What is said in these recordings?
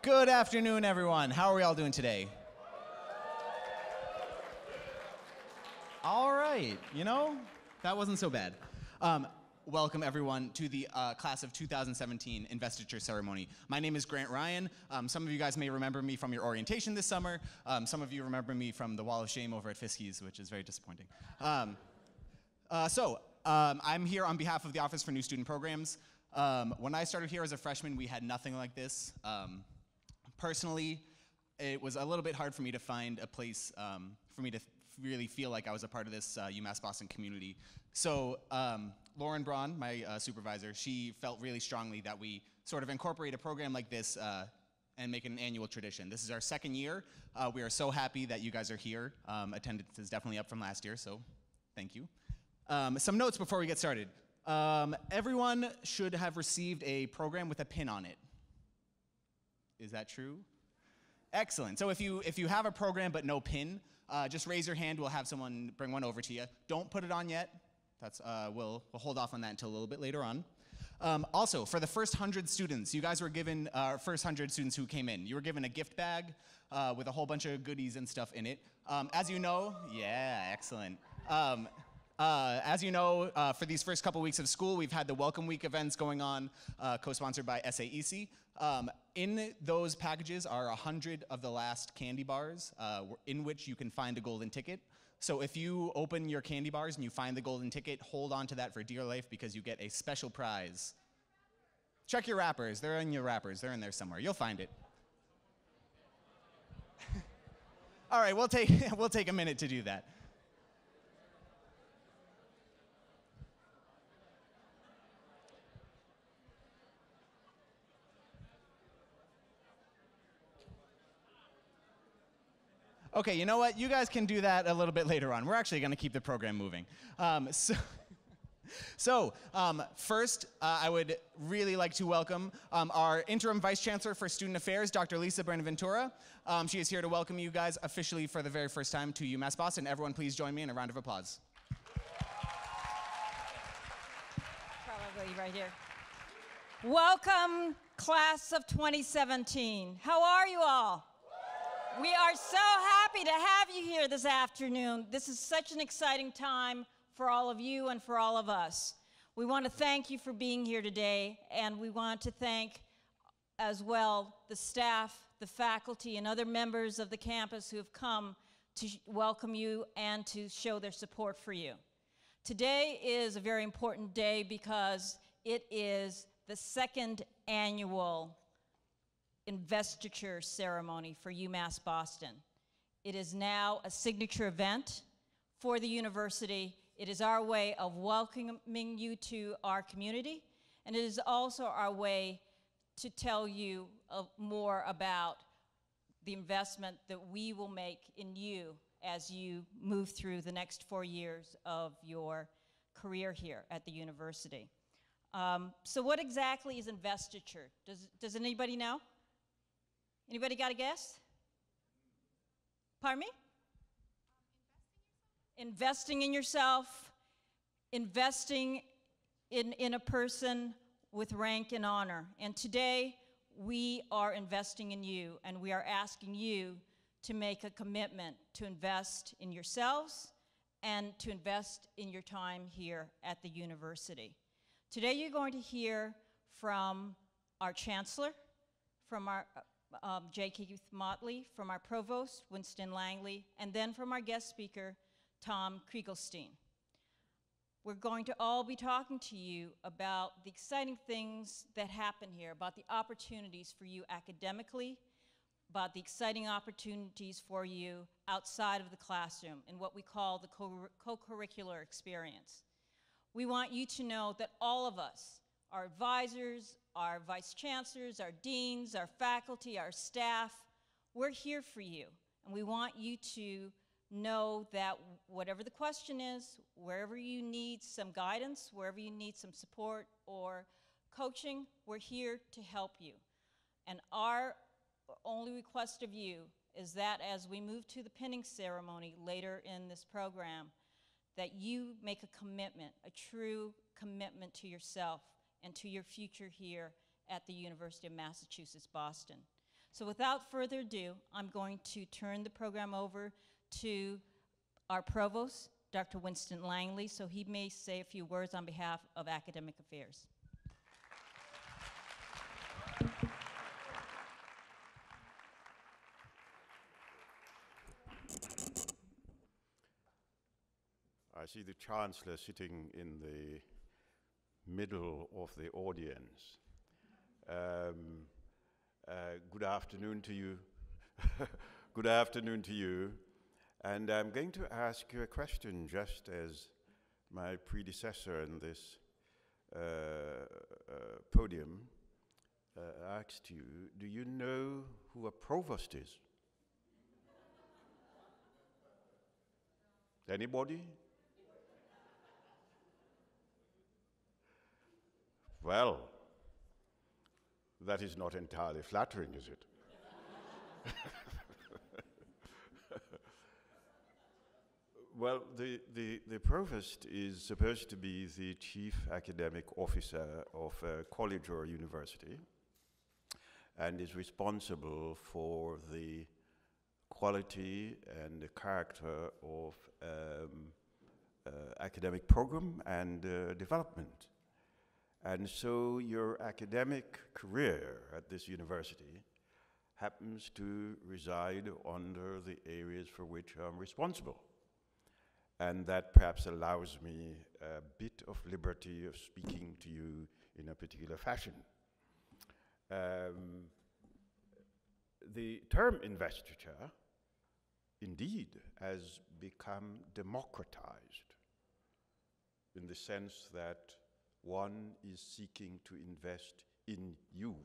Good afternoon, everyone. How are we all doing today? All right, you know, that wasn't so bad. Welcome, everyone, to the class of 2017 Investiture Ceremony. My name is Grant Ryan. Some of you guys may remember me from your orientation this summer. Some of you remember me from the Wall of Shame over at Fiskey's, which is very disappointing. I'm here on behalf of the Office for New Student Programs. When I started here as a freshman, we had nothing like this. Personally, it was a little bit hard for me to find a place for me to really feel like I was a part of this UMass Boston community. So Lauren Braun, my supervisor, she felt really strongly that we sort of incorporate a program like this and make it an annual tradition. This is our second year. We are so happy that you guys are here. Attendance is definitely up from last year, so thank you. Some notes before we get started. Everyone should have received a program with a pin on it. Is that true? Excellent. So if you have a program but no pin, just raise your hand. We'll have someone bring one over to you. Don't put it on yet. That's we'll hold off on that until a little bit later on. Also, for the first 100 students, you guys were given, first 100 students who came in, you were given a gift bag with a whole bunch of goodies and stuff in it. As you know, yeah, excellent. As you know, for these first couple weeks of school, we've had the Welcome Week events going on, co-sponsored by SAEC. In those packages are 100 of the last candy bars in which you can find a golden ticket. So if you open your candy bars and you find the golden ticket, hold on to that for dear life because you get a special prize. Check your wrappers. They're in your wrappers. They're in there somewhere. You'll find it. All right, we'll take a minute to do that. Okay, you know what? You guys can do that a little bit later on. We're actually going to keep the program moving. First, I would really like to welcome our Interim Vice Chancellor for Student Affairs, Dr. Lisa Buenaventura. She is here to welcome you guys officially for the very first time to UMass Boston. Everyone, please join me in a round of applause. Probably right here. Welcome, class of 2017. How are you all? We are so happy to have you here this afternoon. This is such an exciting time for all of you and for all of us. We want to thank you for being here today, and we want to thank as well the staff, the faculty, and other members of the campus who have come to welcome you and to show their support for you. Today is a very important day because it is the second annual Investiture Ceremony for UMass Boston. It is now a signature event for the university. It is our way of welcoming you to our community, and it is also our way to tell you more about the investment that we will make in you as you move through the next 4 years of your career here at the university. So what exactly is investiture? Does anybody know? Anybody got a guess? Pardon me? Investing in yourself, investing in a person with rank and honor. And today, we are investing in you, and we are asking you to make a commitment to invest in yourselves and to invest in your time here at the university. Today, you're going to hear from our Chancellor, from our J. Keith Motley, from our Provost, Winston Langley, and then from our guest speaker, Tom Krieglstein. We're going to all be talking to you about the exciting things that happen here, about the opportunities for you academically, about the exciting opportunities for you outside of the classroom in what we call the co-curricular experience. We want you to know that all of us, our advisors, our vice chancellors, our deans, our faculty, our staff, we're here for you. And we want you to know that whatever the question is, wherever you need some guidance, wherever you need some support or coaching, we're here to help you. And our only request of you is that as we move to the pinning ceremony later in this program, that you make a commitment, a true commitment to yourself and to your future here at the University of Massachusetts, Boston. So without further ado, I'm going to turn the program over to our Provost, Dr. Winston Langley, so he may say a few words on behalf of Academic Affairs. I see the Chancellor sitting in the middle of the audience. Good afternoon to you. Good afternoon to you. And I'm going to ask you a question, just as my predecessor in this podium asked you. Do you know who a provost is? Anybody? Well, that is not entirely flattering, is it? Well, the provost is supposed to be the chief academic officer of a college or university and is responsible for the quality and the character of academic program and development. And so your academic career at this university happens to reside under the areas for which I'm responsible. And that perhaps allows me a bit of liberty of speaking to you in a particular fashion. The term investiture, indeed, has become democratized in the sense that one is seeking to invest in you.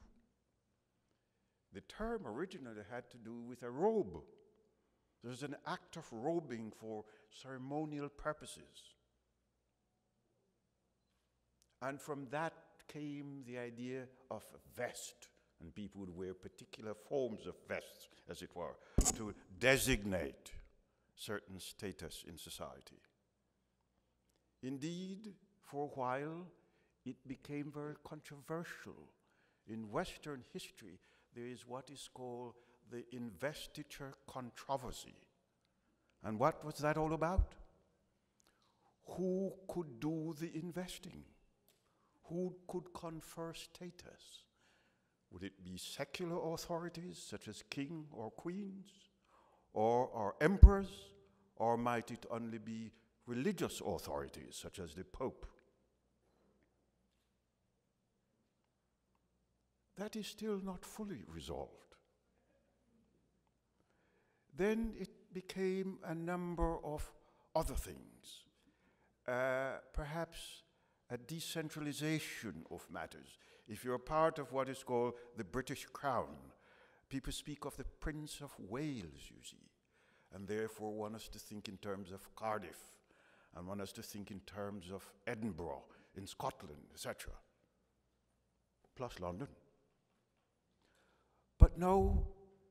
The term originally had to do with a robe. There's an act of robing for ceremonial purposes. And from that came the idea of a vest, and people would wear particular forms of vests, as it were, to designate certain status in society. Indeed, for a while, it became very controversial. In Western history, there is what is called the investiture controversy. And what was that all about? Who could do the investing? Who could confer status? Would it be secular authorities such as king or queens, or emperors, or might it only be religious authorities such as the Pope? That is still not fully resolved. Then it became a number of other things, perhaps a decentralization of matters. If you're part of what is called the British Crown, people speak of the Prince of Wales, you see, and therefore want us to think in terms of Cardiff, and want us to think in terms of Edinburgh in Scotland, etc., plus London. But now,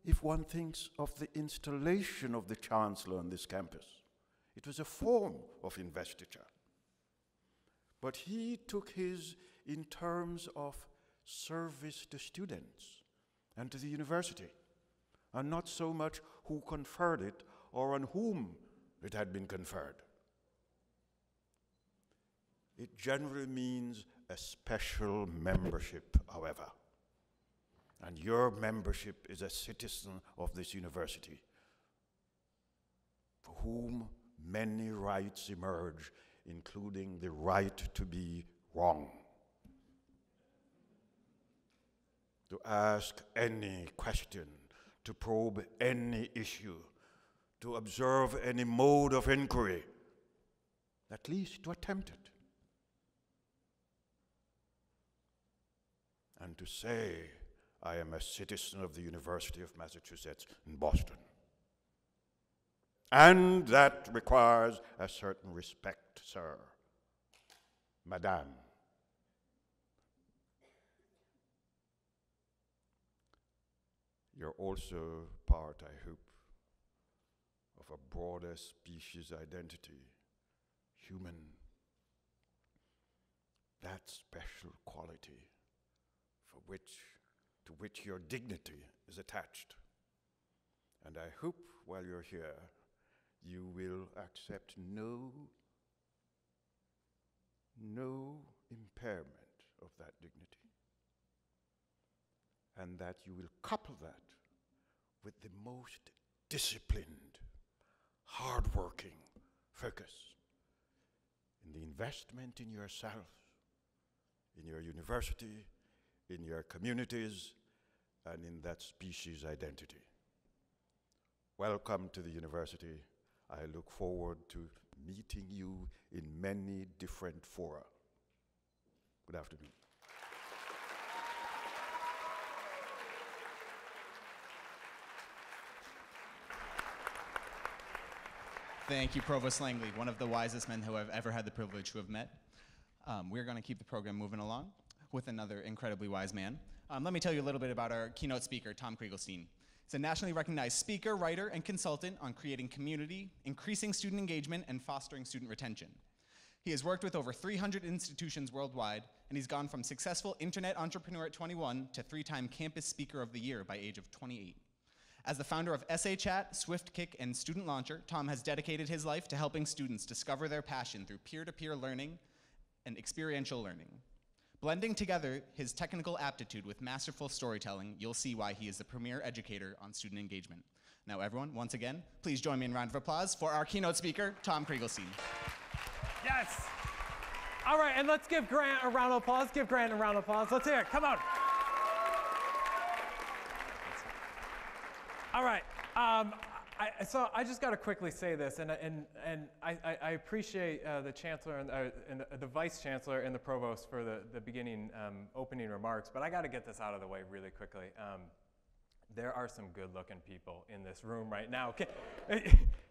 if one thinks of the installation of the Chancellor on this campus, it was a form of investiture. But he took his in terms of service to students and to the university, and not so much who conferred it or on whom it had been conferred. It generally means a special membership, however. And your membership is a citizen of this university, for whom many rights emerge, including the right to be wrong, to ask any question, to probe any issue, to observe any mode of inquiry, at least to attempt it, and to say, I am a citizen of the University of Massachusetts in Boston. And that requires a certain respect, sir, madame. You're also part, I hope, of a broader species identity, human. That special quality for which to which your dignity is attached. And I hope while you're here, you will accept no impairment of that dignity, and that you will couple that with the most disciplined, hardworking focus in the investment in yourself, in your university, in your communities, and in that species identity. Welcome to the university. I look forward to meeting you in many different fora. Good afternoon. Thank you, Provost Langley, one of the wisest men who I've ever had the privilege to have met. We're going to keep the program moving along with another incredibly wise man. Let me tell you a little bit about our keynote speaker, Tom Krieglstein. He's a nationally recognized speaker, writer, and consultant on creating community, increasing student engagement, and fostering student retention. He has worked with over 300 institutions worldwide, and he's gone from successful internet entrepreneur at 21 to 3-time Campus Speaker of the Year by age of 28. As the founder of Essay Chat, SwiftKick, and StudentLauncher, Tom has dedicated his life to helping students discover their passion through peer-to-peer learning and experiential learning. Blending together his technical aptitude with masterful storytelling, you'll see why he is the premier educator on student engagement. Now everyone, once again, please join me in a round of applause for our keynote speaker, Tom Krieglstein. Yes. All right, and let's give Grant a round of applause. Give Grant a round of applause. Let's hear it. Come on. All right. So I just got to quickly say this, and I appreciate the Chancellor and the Vice Chancellor and the Provost for the beginning opening remarks, but I got to get this out of the way really quickly. There are some good-looking people in this room right now.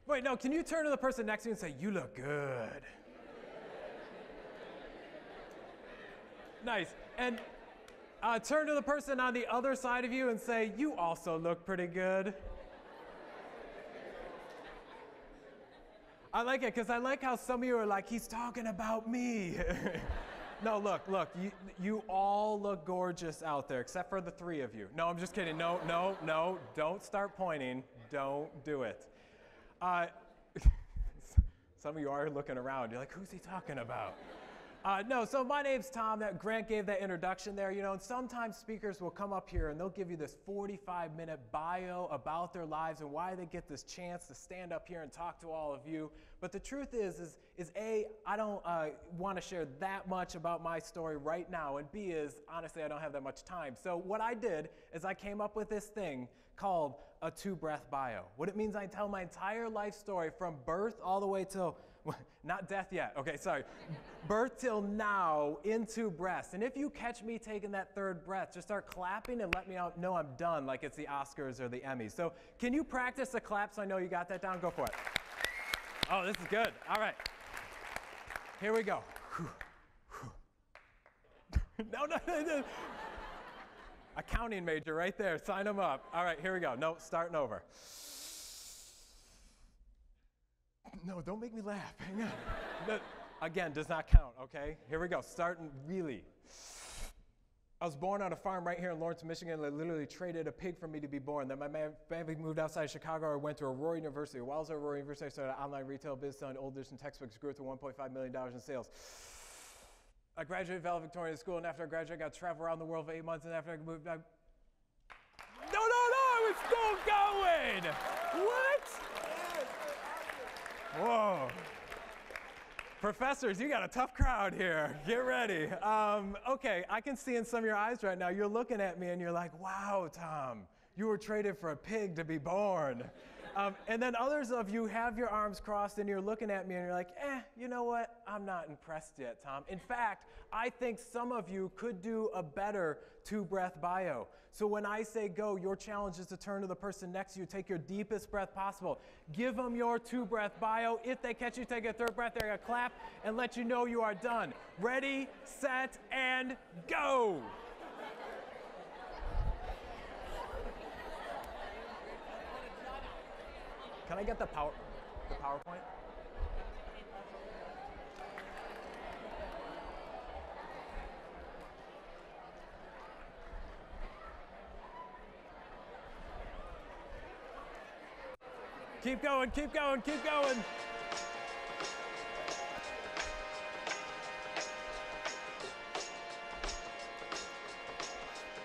Wait, no, can you turn to the person next to you and say, "You look good"? Nice. And turn to the person on the other side of you and say, "You also look pretty good." I like it, because I like how some of you are like, "He's talking about me." No, look, you all look gorgeous out there, except for the 3 of you. No, I'm just kidding. No, don't start pointing. Don't do it. Some of you are looking around. You're like, "Who's he talking about?" No, so my name's Tom. That Grant gave that introduction there, and sometimes speakers will come up here and they'll give you this 45-minute bio about their lives and why they get this chance to stand up here and talk to all of you. But the truth is A, I don't want to share that much about my story right now, and B is, honestly, I don't have that much time. So what I did is I came up with this thing called a 2-breath bio. What it means, I tell my entire life story from birth all the way till, not death yet, okay, sorry. Birth till now in 2 breaths. And if you catch me taking that 3rd breath, just start clapping and let me know I'm done, like it's the Oscars or the Emmys. So can you practice the clap so I know you got that down? Go for it. Oh, this is good. All right. Here we go. No. Accounting major right there. Sign them up. All right, here we go. No, starting over. No, don't make me laugh. Hang on. No, again, does not count, okay? Here we go. Starting really. I was born on a farm right here in Lawrence, Michigan. They literally traded a pig for me to be born. Then my family moved outside Chicago. I went to Aurora University. While I was at Aurora University, I started an online retail business selling old edition textbooks, grew it to $1.5 million in sales. I graduated valedictorian school, and after I graduated, I got to travel around the world for 8 months, and after I moved, No, it's still going! What? Whoa. Professors, you got a tough crowd here. Get ready. Okay, I can see in some of your eyes right now, you're looking at me and you're like, "Wow, Tom, you were traded for a pig to be born." And then others of you have your arms crossed and you're looking at me and you're like, you know what? I'm not impressed yet, Tom. In fact, I think some of you could do a better 2-breath bio. So when I say go, your challenge is to turn to the person next to you, take your deepest breath possible. Give them your 2-breath bio. If they catch you take a 3rd breath, they're going to clap and let you know you are done. Ready, set, and go. Can I get the PowerPoint? Keep going, keep going, keep going.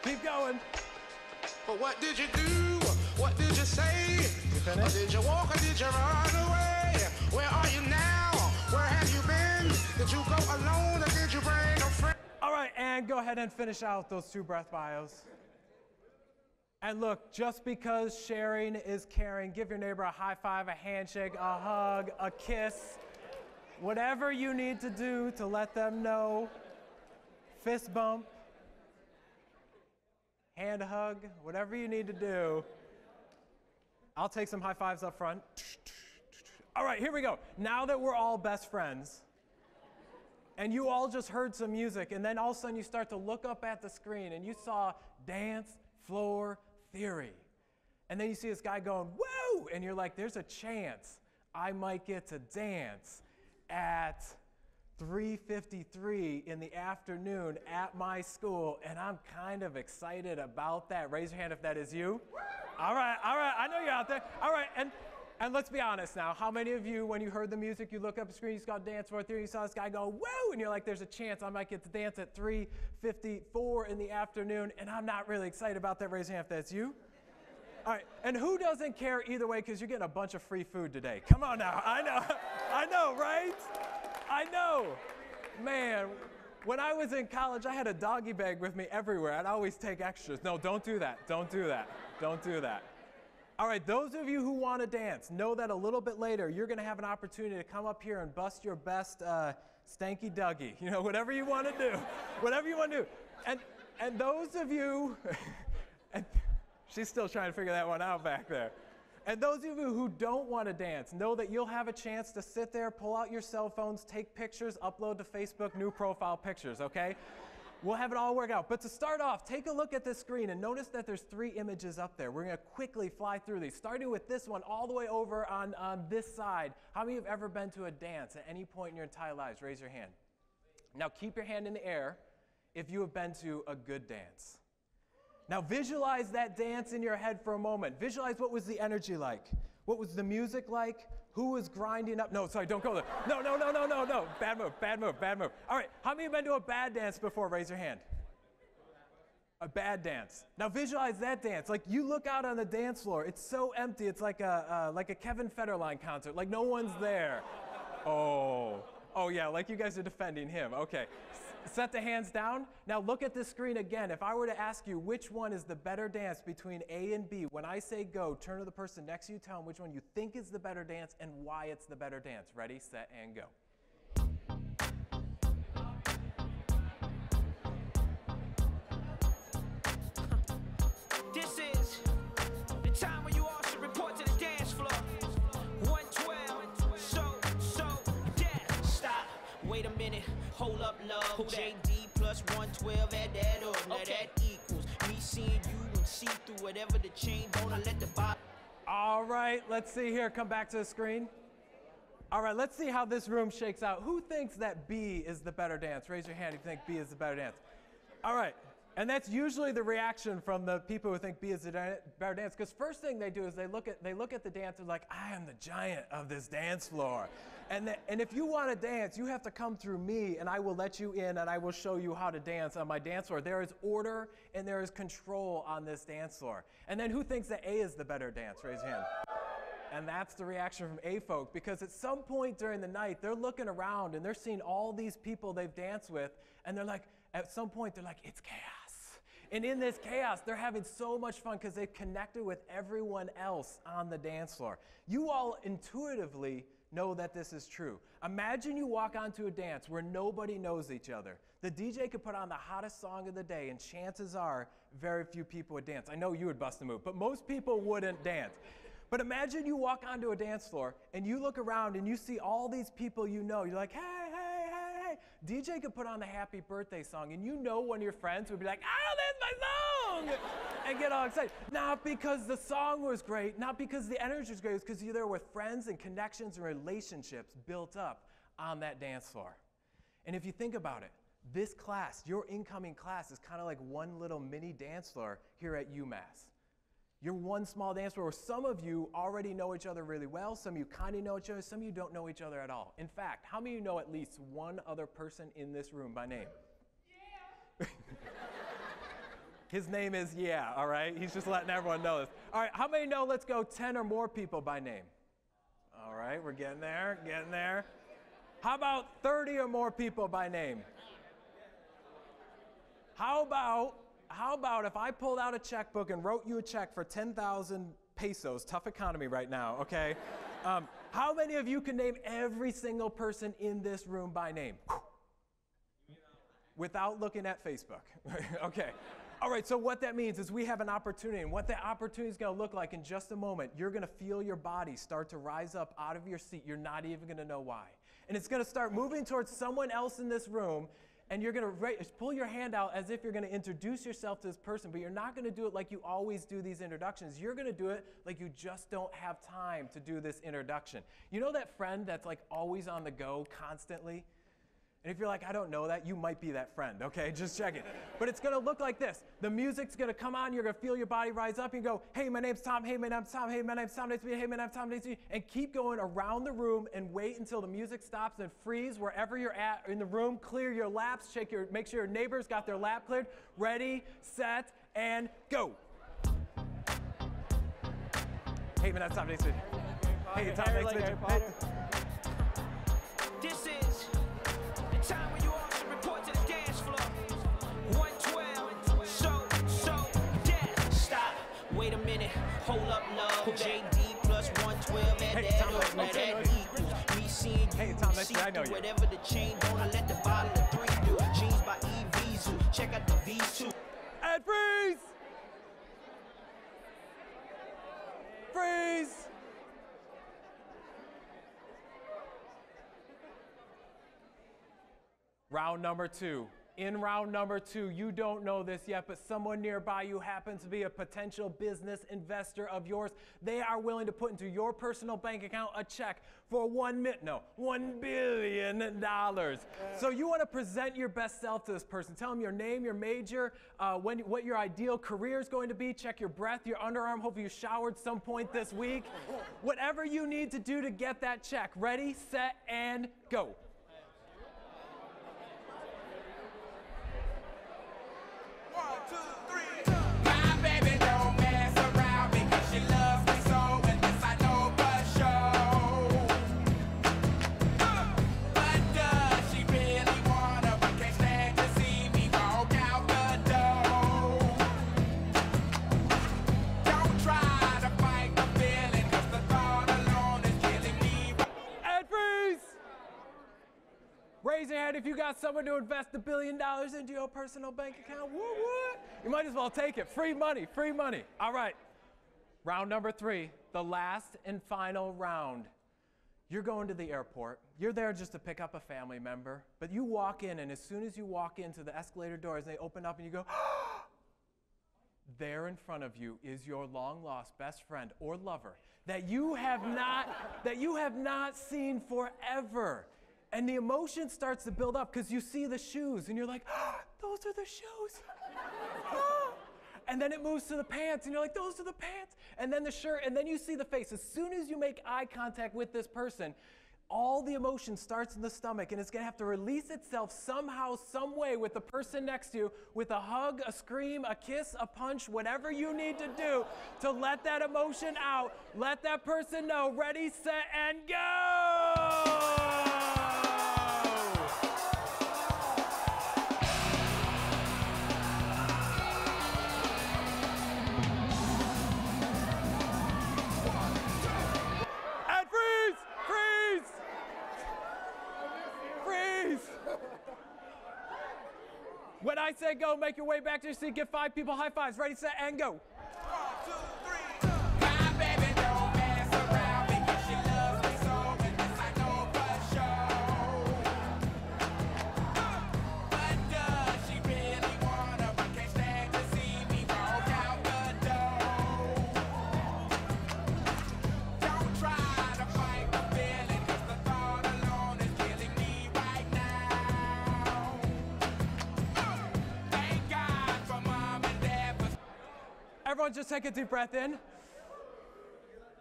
Keep going. But what did you do? What did you say? finished? Or did you walk or did you run away? Where are you now? Where have you been? Did you go alone or did you bring a friend? All right, and go ahead and finish out those 2 breath bios. And look, just because sharing is caring, give your neighbor a high five, a handshake, a hug, a kiss, whatever you need to do to let them know. Fist bump, hand hug, whatever you need to do. I'll take some high fives up front. All right, here we go. Now that we're all best friends, and you all just heard some music, and then all of a sudden you start to look up at the screen, and you saw dance floor theory. And then you see this guy going, woo! And you're like, there's a chance I might get to dance at 3:53 in the afternoon at my school, and I'm kind of excited about that. Raise your hand if that is you. All right, I know you're out there. All right, and let's be honest now. How many of you, when you heard the music, you look up the screen, you saw dance floor theory, you saw this guy go, woo! And you're like, there's a chance I might get to dance at 3:54 in the afternoon, and I'm not really excited about that. Raise your hand if that's you. All right, and who doesn't care either way, because you're getting a bunch of free food today? Come on now, I know, right? I know. Man, when I was in college, I had a doggy bag with me everywhere. I'd always take extras. No, don't do that. Don't do that. Don't do that. All right, those of you who want to dance, know that a little bit later, you're going to have an opportunity to come up here and bust your best stanky Dougie. You know, whatever you want to do. Whatever you want to do. And those of you, and she's still trying to figure that one out back there. And those of you who don't want to dance, know that you'll have a chance to sit there, pull out your cell phones, take pictures, upload to Facebook, new profile pictures, okay? We'll have it all worked out. But to start off, take a look at this screen and notice that there's 3 images up there. We're going to quickly fly through these, starting with this one all the way over on this side. How many of you have ever been to a dance at any point in your entire lives? Raise your hand. Now keep your hand in the air if you have been to a good dance. Now visualize that dance in your head for a moment. Visualize what was the energy like. What was the music like? Who was grinding up? No, sorry, don't go there. No. Bad move, bad move, bad move. All right, how many have been to a bad dance before? Raise your hand. A bad dance. Now visualize that dance. Like you look out on the dance floor, it's so empty. It's like a Kevin Federline concert. Like no one's there. Oh yeah, like you guys are defending him. Okay. Set the hands down. Now look at this screen again. If I were to ask you which one is the better dance between A and B, when I say go, turn to the person next to you, tell them which one you think is the better dance and why it's the better dance. Ready, set, and go. This is the time when you all should report to the dance floor. 112, so, yeah. Stop, wait a minute. Hold up, love. JD plus 112, add that up. Now that equals me seeing you and see through whatever the chain. Don't let the bottom. All right, let's see here. Come back to the screen. All right, let's see how this room shakes out. Who thinks that B is the better dance? Raise your hand if you think B is the better dance. All right, and that's usually the reaction from the people who think B is the better dance, because first thing they do is they look at the dance and like, I am the giant of this dance floor. And if you want to dance, you have to come through me, and I will let you in, and I will show you how to dance on my dance floor. There is order, and there is control on this dance floor. And then who thinks that A is the better dance? Raise your hand. And that's the reaction from A folk, because at some point during the night, they're looking around, and they're seeing all these people they've danced with, and they're like, at some point, they're like, it's chaos. And in this chaos, they're having so much fun because they've connected with everyone else on the dance floor. You all intuitively know that this is true. Imagine you walk onto a dance where nobody knows each other. The DJ could put on the hottest song of the day, and chances are very few people would dance. I know you would bust a move, but most people wouldn't dance. But imagine you walk onto a dance floor, and you look around, and you see all these people you know. You're like, hey. DJ could put on the happy birthday song, and you know one of your friends would be like, oh, that's my song, and get all excited. Not because the song was great, not because the energy was great, it's because you're there with friends and connections and relationships built up on that dance floor. And if you think about it, this class, your incoming class, is kind of like one little mini dance floor here at UMass. You're one small dance floor where some of you already know each other really well, some of you kind of know each other, some of you don't know each other at all. In fact, how many of you know at least one other person in this room by name? Yeah. His name is Yeah, all right? He's just letting everyone know this. All right, how many know, let's go 10 or more people by name? All right, we're getting there, getting there. How about 30 or more people by name? How about if I pulled out a checkbook and wrote you a check for 10,000 pesos, tough economy right now, okay? How many of you can name every single person in this room by name? Without looking at Facebook, okay. All right, so what that means is we have an opportunity, and what that opportunity is going to look like in just a moment, you're going to feel your body start to rise up out of your seat. You're not even going to know why. And it's going to start moving towards someone else in this room, and you're going to pull your hand out as if you're going to introduce yourself to this person, but you're not going to do it like you always do these introductions. You're going to do it like you just don't have time to do this introduction. You know that friend that's like always on the go constantly? And if you're like, I don't know that, you might be that friend, okay? Just check it. But it's going to look like this. The music's going to come on. You're going to feel your body rise up. You go, hey, my name's Tom. Hey, my name's Tom. Hey, my name's Tom. Nice to meet you. Hey, my name's Tom. Nice to meet you. And keep going around the room and wait until the music stops and freeze wherever you're at in the room. Clear your laps. Make sure your neighbors got their lap cleared. Ready, set, and go. Hey, my name's Tom. Nice to meet you. Hey, Tom. Nice to meet you. Hey. This is the time when you all should report to the dance floor. 112, so, yeah. Stop, wait a minute, hold up, love. JD plus 112, and that equals me seeing you see through whatever the chain, don't let the bottle of 3 do. Jeans by Evisu, check out the V2. And freeze! Freeze! Round number 2. In round number 2, you don't know this yet, but someone nearby you happens to be a potential business investor of yours. They are willing to put into your personal bank account a check for $1 billion. So you want to present your best self to this person. Tell them your name, your major, what your ideal career is going to be. Check your breath, your underarm. Hopefully you showered some point this week. Whatever you need to do to get that check. Ready, set, and go. Raise your hand if you got someone to invest $1 billion into your personal bank account. What? You might as well take it. Free money, free money. All right. Round number 3, the last and final round. You're going to the airport. You're there just to pick up a family member. But you walk in, and as soon as you walk into the escalator doors, they open up and you go, there in front of you is your long-lost best friend or lover that you have not seen forever. And the emotion starts to build up because you see the shoes and you're like, those are the shoes. And then it moves to the pants and you're like, those are the pants. And then the shirt, and then you see the face. As soon as you make eye contact with this person, all the emotion starts in the stomach, and it's going to have to release itself somehow, some way with the person next to you, with a hug, a scream, a kiss, a punch, whatever you need to do to let that emotion out. Let that person know. Ready, set, and go! When I say go, make your way back to your seat, give 5 people high fives. Ready, set, and go. 1, 2, 3. My baby don't mess around because she loves me so, and this I know for sure. But does she really wanna, but can't stand to see me walk out the door? Don't try to fight the feeling, cause the thought alone is killing me right now. everyone just take a deep breath in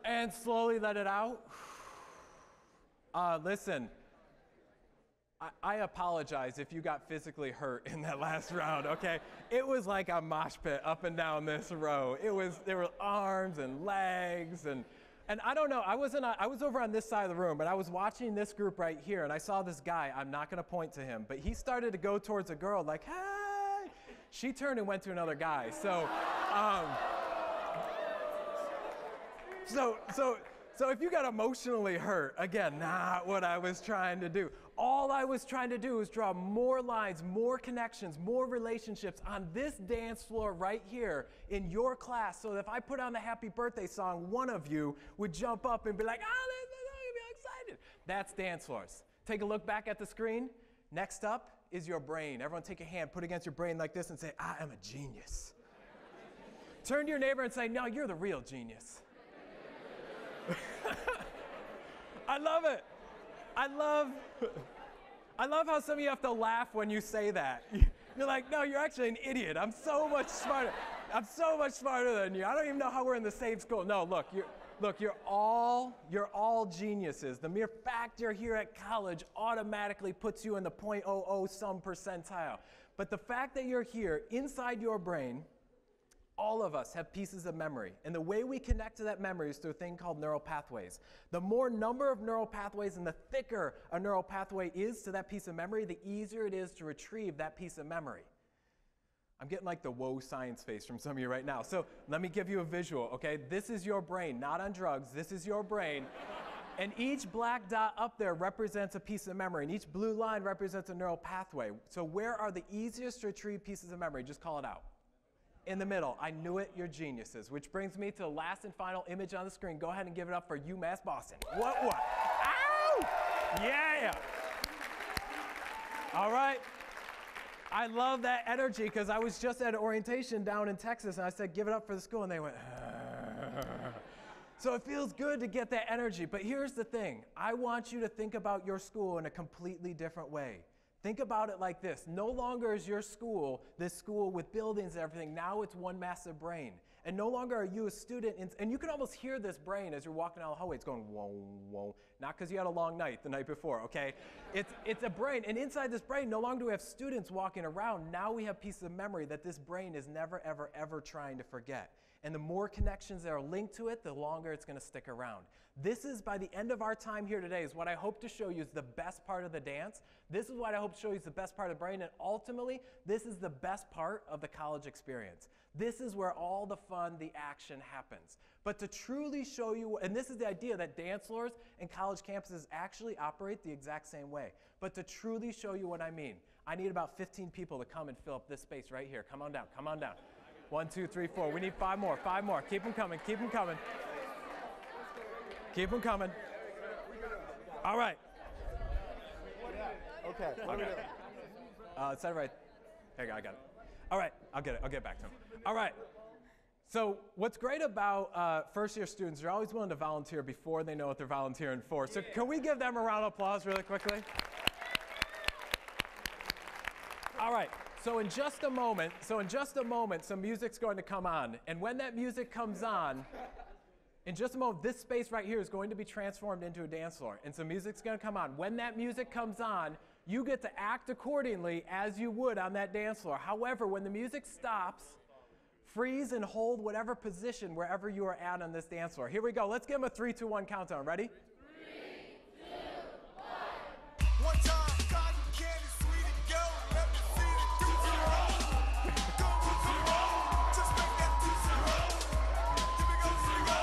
and slowly let it out. Listen, I apologize if you got physically hurt in that last round, okay? It was like a mosh pit up and down this row. There were arms and legs and I don't know, I was over on this side of the room, but I was watching this group right here, and I saw this guy. I'm not gonna point to him, but he started to go towards a girl like, hey! She turned and went to another guy. So if you got emotionally hurt, again, not what I was trying to do. All I was trying to do was draw more lines, more connections, more relationships on this dance floor right here in your class, so that if I put on the happy birthday song, one of you would jump up and be like, oh, they're be excited. That's dance floors. Take a look back at the screen. Next up is your brain. Everyone take a hand, put it against your brain like this and say, I am a genius. Turn to your neighbor and say, no, you're the real genius. I love it. I love how some of you have to laugh when you say that. You're like, no, you're actually an idiot. I'm so much smarter. I'm so much smarter than you. I don't even know how we're in the same school. No, you're all geniuses. The mere fact you're here at college automatically puts you in the 0.00 some percentile. But the fact that you're here inside your brain, all of us have pieces of memory, and the way we connect to that memory is through a thing called neural pathways. The more number of neural pathways and the thicker a neural pathway is to that piece of memory, the easier it is to retrieve that piece of memory. I'm getting like the whoa science face from some of you right now. So let me give you a visual, okay? This is your brain, not on drugs. This is your brain. And each black dot up there represents a piece of memory, and each blue line represents a neural pathway. So where are the easiest to retrieve pieces of memory? Just call it out. In the middle. I knew it, you're geniuses. Which brings me to the last and final image on the screen. Go ahead and give it up for UMass Boston. What? Ow! Yeah! All right. I love that energy because I was just at orientation down in Texas, and I said, give it up for the school, and they went, So it feels good to get that energy. But here's the thing. I want you to think about your school in a completely different way. Think about it like this. No longer is your school this school with buildings and everything. Now it's one massive brain. And no longer are you a student. And you can almost hear this brain as you're walking down the hallway. It's going, whoa, whoa. Not because you had a long night the night before, okay? It's a brain. And inside this brain, no longer do we have students walking around. Now we have pieces of memory that this brain is never, ever, ever trying to forget. And the more connections that are linked to it, the longer it's going to stick around. This is, by the end of our time here today, is what I hope to show you is the best part of the dance. This is what I hope to show you is the best part of the brain. And ultimately, this is the best part of the college experience. This is where all the fun, the action happens. But to truly show you, and this is the idea that dance floors and college campuses actually operate the exact same way. But to truly show you what I mean, I need about 15 people to come and fill up this space right here. Come on down, come on down. 1, 2, 3, 4. We need 5 more, 5 more. Keep them coming, keep them coming. Keep them coming. All right. Okay. It's that right. Here you go, I got it. All right, I'll get back to him. All right. So what's great about first-year students, they're always willing to volunteer before they know what they're volunteering for. So can we give them a round of applause really quickly? All right. So in just a moment, some music's going to come on. And when that music comes on, in just a moment, this space right here is going to be transformed into a dance floor. And some music's going to come on. When that music comes on, you get to act accordingly as you would on that dance floor. However, when the music stops, freeze and hold whatever position wherever you are at on this dance floor. Here we go. Let's give them a 3, 2, 1 countdown. Ready? 3, 2, 1. One time, cotton candy, sweetie, go. Let me see the doozy roll. Go, doozy roll. Just make that doozy roll. Here we go.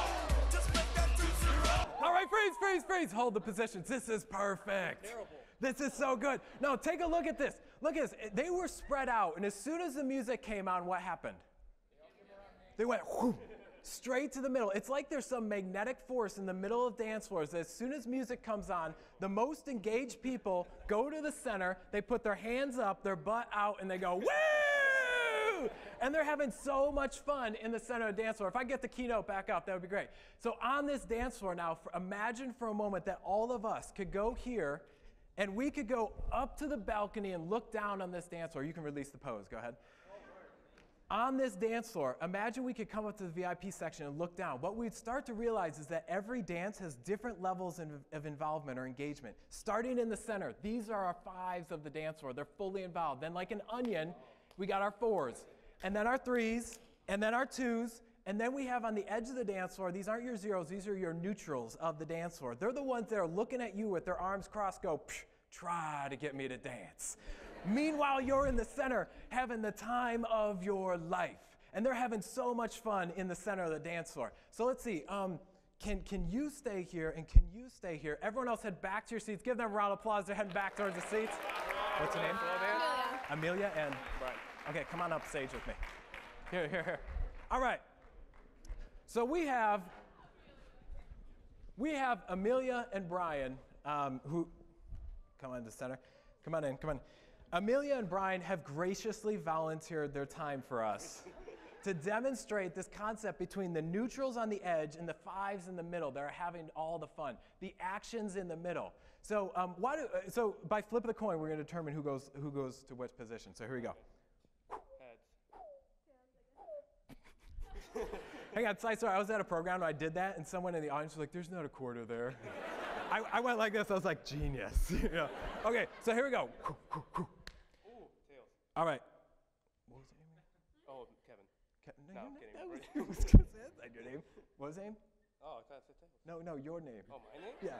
Just make that doozy roll. All right, freeze. Hold the positions. This is perfect. Terrible. This is so good. Now, take a look at this. Look at this. They were spread out, and as soon as the music came on, what happened? They went whoo, straight to the middle. It's like there's some magnetic force in the middle of dance floors that as soon as music comes on, the most engaged people go to the center, they put their hands up, their butt out, and they go, woo! And they're having so much fun in the center of the dance floor. If I get the Keynote back up, that would be great. So on this dance floor now, imagine for a moment that all of us could go here, and we could go up to the balcony and look down on this dance floor. You can release the pose. Go ahead. On this dance floor, imagine we could come up to the VIP section and look down. What we'd start to realize is that every dance has different levels of involvement or engagement. Starting in the center, these are our 5s of the dance floor. They're fully involved. Then like an onion, we got our 4s, and then our 3s, and then our 2s, and then we have on the edge of the dance floor, these aren't your 0s, these are your neutrals of the dance floor. They're the ones that are looking at you with their arms crossed, go, psh, try to get me to dance. Meanwhile, you're in the center having the time of your life. And they're having so much fun in the center of the dance floor. So let's see, can you stay here and can you stay here? Everyone else head back to your seats. Give them a round of applause. They're heading back towards the seats. What's your name? Amelia and Brian. Okay, come on up stage with me. Here. All right. So we have Amelia and Brian who, come on to the center. Come on in. Amelia and Brian have graciously volunteered their time for us to demonstrate this concept between the neutrals on the edge and the 5s in the middle that are having all the fun, the actions in the middle. So, so by flip of the coin, we're going to determine who goes to which position. So here we go. Heads. Hang on, sorry, I was at a program where I did that, and someone in the audience was like, "There's not a quarter there." I went like this. I was like, genius. You know? Okay, so here we go. Ooh, tails. All right. What was your name? Oh, Kevin. No, I'm kidding. that was Right. was gonna say that's not your name. What was his name? Oh, I thought I said tails. No, your name. Oh, my name? Yeah.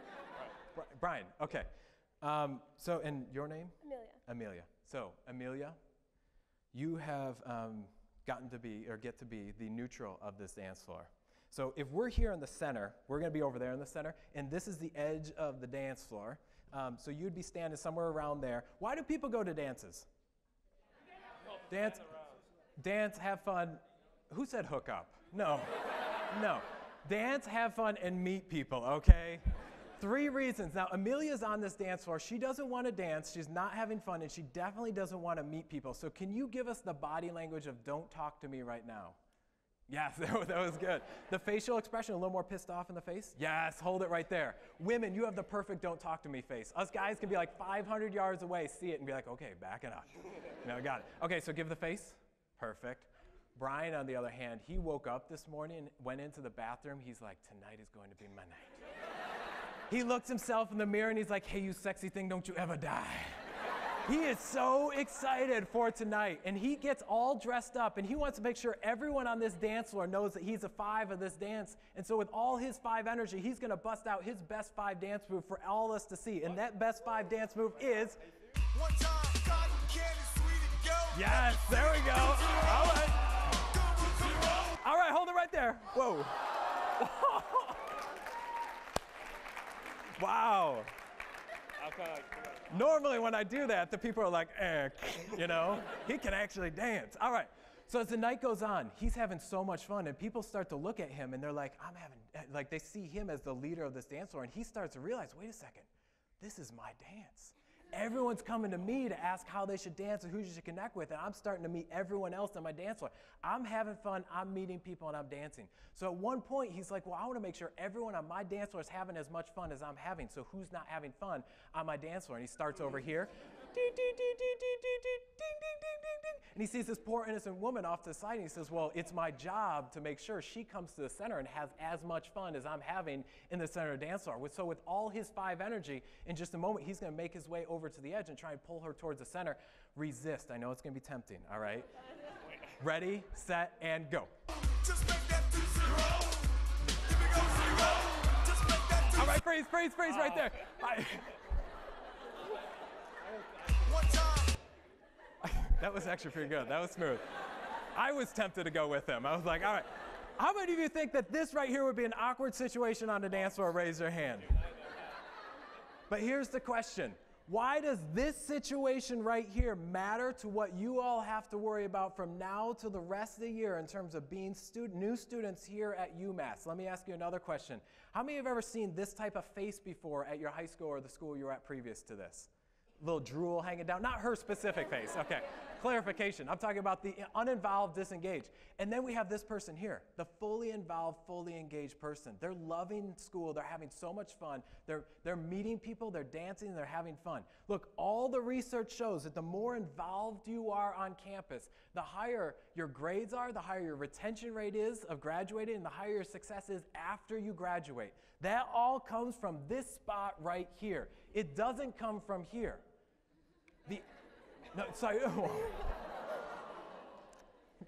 Brian. Okay. So, and your name? Amelia. So, Amelia, you have gotten to be, or get to be, the neutral of this dance floor. So if we're here in the center, we're going to be over there in the center, and this is the edge of the dance floor. So you'd be standing somewhere around there. Why do people go to dances? Dance, have fun. Who said hook up? No. Dance, have fun, and meet people, okay? 3 reasons. Now, Amelia's on this dance floor. She doesn't want to dance. She's not having fun, and she definitely doesn't want to meet people. So can you give us the body language of don't talk to me right now? Yes, that was good. The facial expression, a little more pissed off in the face? Yes, hold it right there. Women, you have the perfect don't talk to me face. Us guys can be like 500 yards away, see it, and be like, okay, back it up. Got it. Okay, so give the face. Perfect. Brian, on the other hand, he woke up this morning, went into the bathroom. He's like, tonight is going to be my night. He looks himself in the mirror, and he's like, hey, you sexy thing, don't you ever die. He is so excited for tonight, and he gets all dressed up, and he wants to make sure everyone on this dance floor knows that he's a 5 of this dance. And so with all his 5 energy, he's going to bust out his best 5 dance move for all of us to see. And that best 5 dance move is... One time, cotton candy, sweetie, go. Yes, there we go. All right. All right, hold it right there. Whoa. Wow. I'll kind of Normally when I do that, the people are like, you know, he can actually dance. All right, so as the night goes on, he's having so much fun, and people start to look at him, and they're like, they see him as the leader of this dance floor, and he starts to realize, wait a second, this is my dance. Everyone's coming to me to ask how they should dance and who you should connect with, and I'm starting to meet everyone else on my dance floor. I'm having fun, I'm meeting people, and I'm dancing. So at one point, he's like, well, I want to make sure everyone on my dance floor is having as much fun as I'm having, so who's not having fun on my dance floor? And he starts over here, and he sees this poor innocent woman off to the side, and he says, well, it's my job to make sure she comes to the center and has as much fun as I'm having in the center of the dance floor. So with all his 5 energy, in just a moment, he's going to make his way over to the edge and try and pull her towards the center. Resist. I know it's going to be tempting, all right? Ready, set, and go. Just make that 2 0. Here we go, 0. Just make that 2 All right, freeze right there. One time. That was actually pretty good. That was smooth. I was tempted to go with him. I was like, all right. How many of you think that this right here would be an awkward situation on the dance floor? Raise your hand. But here's the question. Why does this situation right here matter to what you all have to worry about from now to the rest of the year in terms of being new students here at UMass? Let me ask you another question. How many have ever seen this type of face before at your high school or the school you were at previous to this? little drool hanging down. Not her specific face, okay. Clarification, I'm talking about the uninvolved, disengaged. And then we have this person here, the fully involved, fully engaged person. They're loving school, they're having so much fun, they're meeting people, they're dancing, they're having fun. Look, all the research shows that the more involved you are on campus, the higher your grades are, the higher your retention rate is of graduating, and the higher your success is after you graduate. That all comes from this spot right here. It doesn't come from here. No, sorry.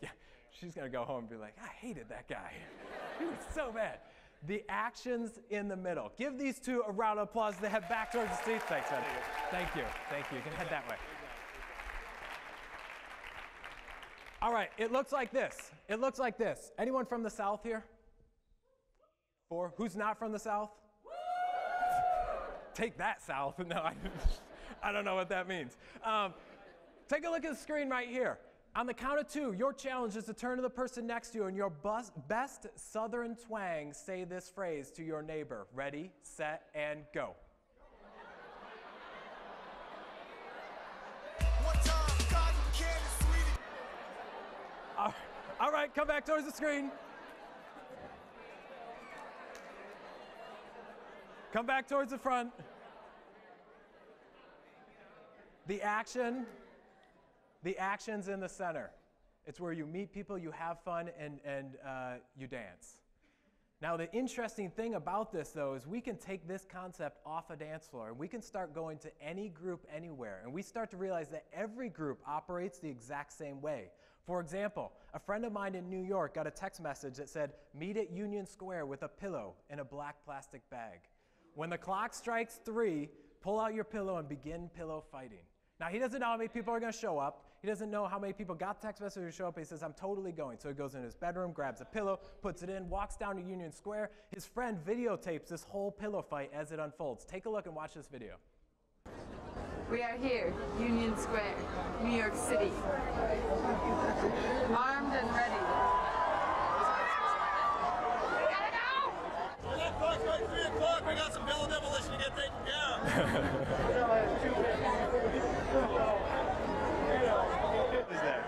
Yeah, she's going to go home and be like, I hated that guy. He was so bad. The actions in the middle. Give these two a round of applause as they head back towards the seats. Thanks, man. Thank you. Thank you. You can head that way. All right, it looks like this. It looks like this. Anyone from the South here? 4. Who's not from the South? Take that, South. No, I don't know what that means. Take a look at the screen right here. On the count of 2, your challenge is to turn to the person next to you and your best Southern twang say this phrase to your neighbor. Ready, set, and go. One time, cotton candy, sweetie. All right, come back towards the screen. Come back towards the front. The action's in the center. It's where you meet people, you have fun, and you dance. Now, the interesting thing about this, though, is we can take this concept off a dance floor, and we can start going to any group anywhere, and we start to realize that every group operates the exact same way. For example, a friend of mine in New York got a text message that said, meet at Union Square with a pillow in a black plastic bag. When the clock strikes 3, pull out your pillow and begin pillow fighting. Now, he doesn't know how many people are going to show up. He doesn't know how many people got text messages to show up. He says, I'm totally going. So he goes in his bedroom, grabs a pillow, puts it in, walks down to Union Square. His friend videotapes this whole pillow fight as it unfolds. Take a look and watch this video. We are here, Union Square, New York City. Armed and ready. We gotta go! 3 o'clock, we got some building demolition to get taken care of. Is there?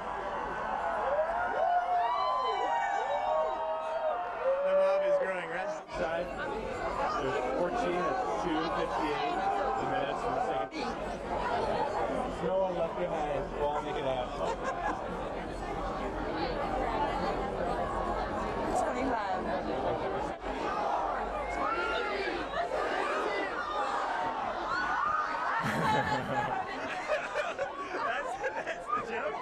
The mob is growing. Rest side. There's 14 at 2:58 minutes from the second. No one left behind. We'll all make it out. 25. That's the joke.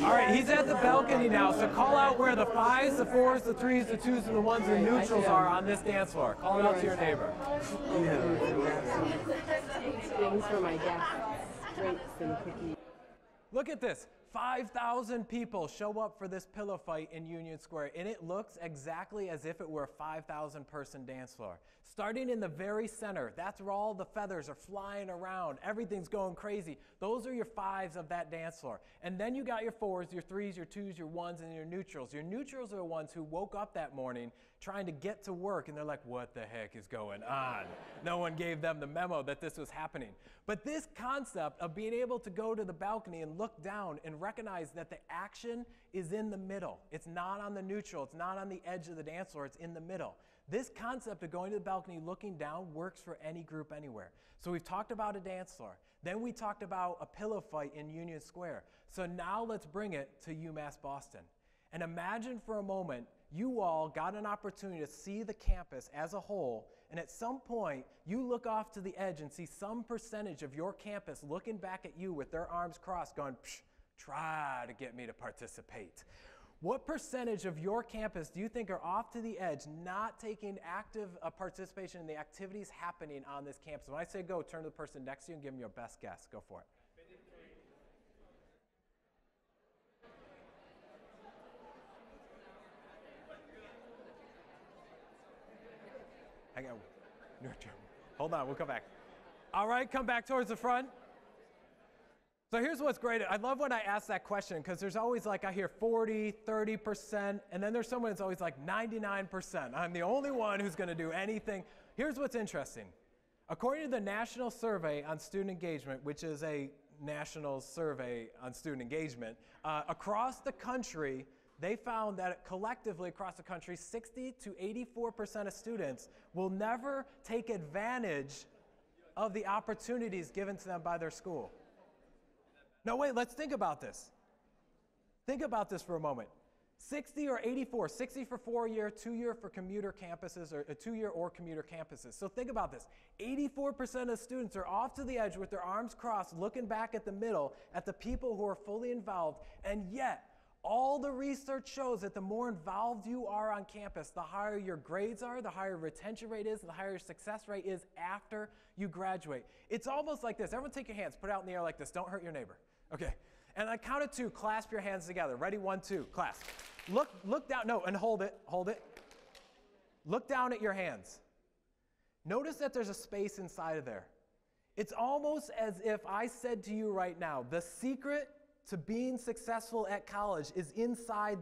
All right, he's at the balcony now, so call out where the 5s, the 4s, the 3s, the 2s, and the 1s and neutrals are on this dance floor. Call it out to your neighbor. Things for my guests, drinks and cookies. Look at this. 5,000 people show up for this pillow fight in Union Square, and it looks exactly as if it were a 5,000 person dance floor. Starting in the very center, that's where all the feathers are flying around. Everything's going crazy. Those are your 5s of that dance floor. And then you got your 4s, your 3s, your 2s, your 1s, and your neutrals. Your neutrals are the ones who woke up that morning trying to get to work, and they're like, what the heck is going on? No one gave them the memo that this was happening. But this concept of being able to go to the balcony and look down and recognize that the action is in the middle. It's not on the neutral. It's not on the edge of the dance floor. It's in the middle. This concept of going to the balcony, looking down, works for any group anywhere. So we've talked about a dance floor. Then we talked about a pillow fight in Union Square. So now let's bring it to UMass Boston. And imagine for a moment you all got an opportunity to see the campus as a whole, and at some point you look off to the edge and see some percentage of your campus looking back at you with their arms crossed going, psh, Try to get me to participate. What percentage of your campus do you think are off to the edge, not taking active participation in the activities happening on this campus? When I say go, turn to the person next to you and give them your best guess. Go for it. Hang on. Hold on, we'll come back. All right, come back towards the front. So here's what's great. I love when I ask that question because there's always like I hear 40, 30%, and then there's someone that's always like 99%. I'm the only one who's going to do anything. Here's what's interesting. According to the National Survey on Student Engagement, which is a national survey on student engagement, across the country, they found that collectively across the country, 60 to 84% of students will never take advantage of the opportunities given to them by their school. No, wait, let's think about this. Think about this for a moment. 60 or 84, 60 for 4-year, 2-year for commuter campuses, or 2-year or commuter campuses. So think about this. 84% of students are off to the edge with their arms crossed, looking back at the middle, at the people who are fully involved, and yet, all the research shows that the more involved you are on campus, the higher your grades are, the higher retention rate is, the higher your success rate is after you graduate. It's almost like this. Everyone take your hands, put it out in the air like this. Don't hurt your neighbor. Okay. And I count to 2, clasp your hands together. Ready? 1, 2, clasp. Look down, no, and hold it. Look down at your hands. Notice that there's a space inside of there. It's almost as if I said to you right now, the secret to being successful at college is inside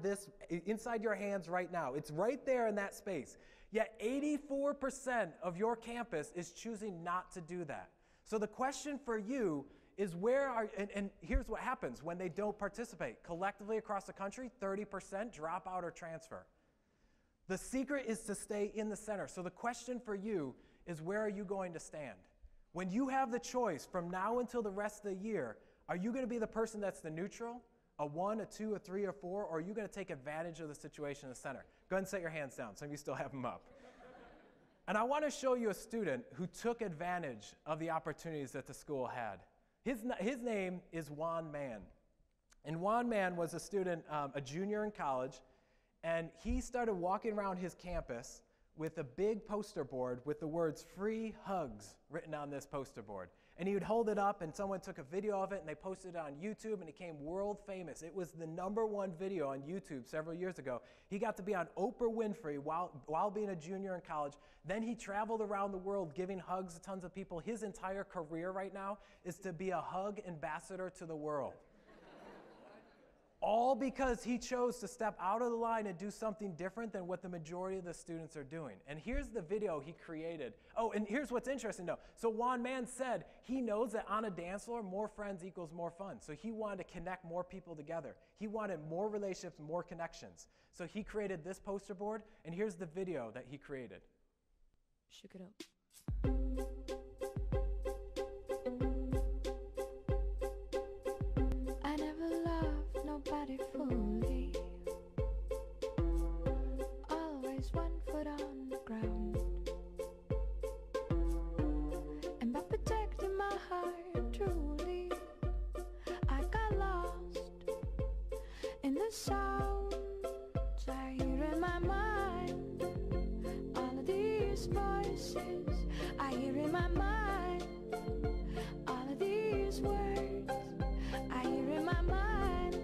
your hands right now. It's right there in that space. Yet 84% of your campus is choosing not to do that. So the question for you is and here's what happens when they don't participate. Collectively across the country, 30% drop out or transfer. The secret is to stay in the center. So the question for you is, where are you going to stand? When you have the choice from now until the rest of the year, are you going to be the person that's the neutral, a 1, a 2, a 3, or 4, or are you going to take advantage of the situation in the center? Go ahead and set your hands down. Some of you still have them up. And I want to show you a student who took advantage of the opportunities that the school had. His name is Juan Man. And Juan Man was a student, a junior in college, and he started walking around his campus with a big poster board with the words "free hugs" written on this poster board. And he would hold it up, and someone took a video of it, and they posted it on YouTube, and it became world famous. It was the #1 video on YouTube several years ago. He got to be on Oprah Winfrey while being a junior in college. Then he traveled around the world giving hugs to tons of people. His entire career right now is to be a hug ambassador to the world. All because he chose to step out of the line and do something different than what the majority of the students are doing. And here's the video he created. Oh, and here's what's interesting though. So Juan Man said he knows that on a dance floor, more friends equals more fun. So he wanted to connect more people together. He wanted more relationships, more connections. So he created this poster board, and here's the video that he created. Shook it up. I never loved nobody fully. Always 1 foot on the ground. And by protecting my heart truly, I got lost in the sounds I hear in my mind. All of these voices I hear in my mind. All of these words I hear in my mind.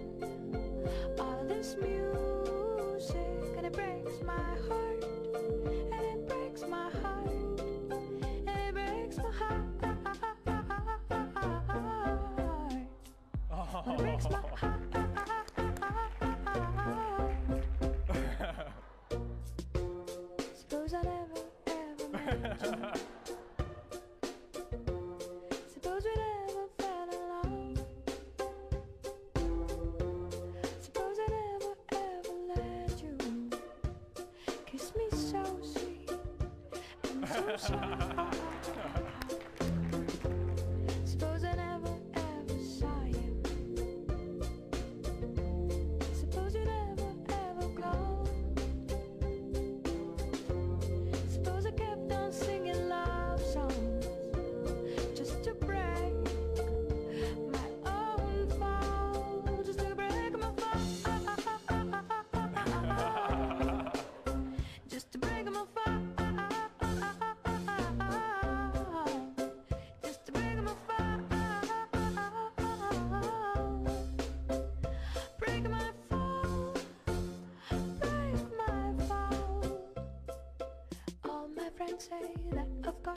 All of this music, and it breaks my heart. And it breaks my heart. And it breaks my heart. And it breaks my heart. Suppose I never, ever met you. Suppose we never fell in love. Suppose I never, ever let you kiss me so sweet and so soft. Suppose I never, ever saw you. Suppose you never, ever called. Suppose I kept on singing love songs just to break my own fall.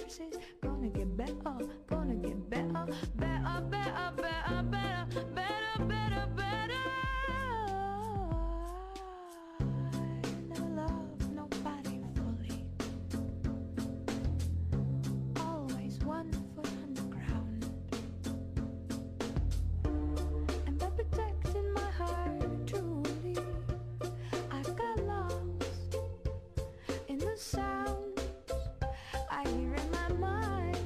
voices. Gonna get better, gonna get better, better, better, better, better, better, better, better. Never loved nobody fully. Always 1 foot on the ground. And by protecting my heart truly, I got lost in the sounds I hear in my mind.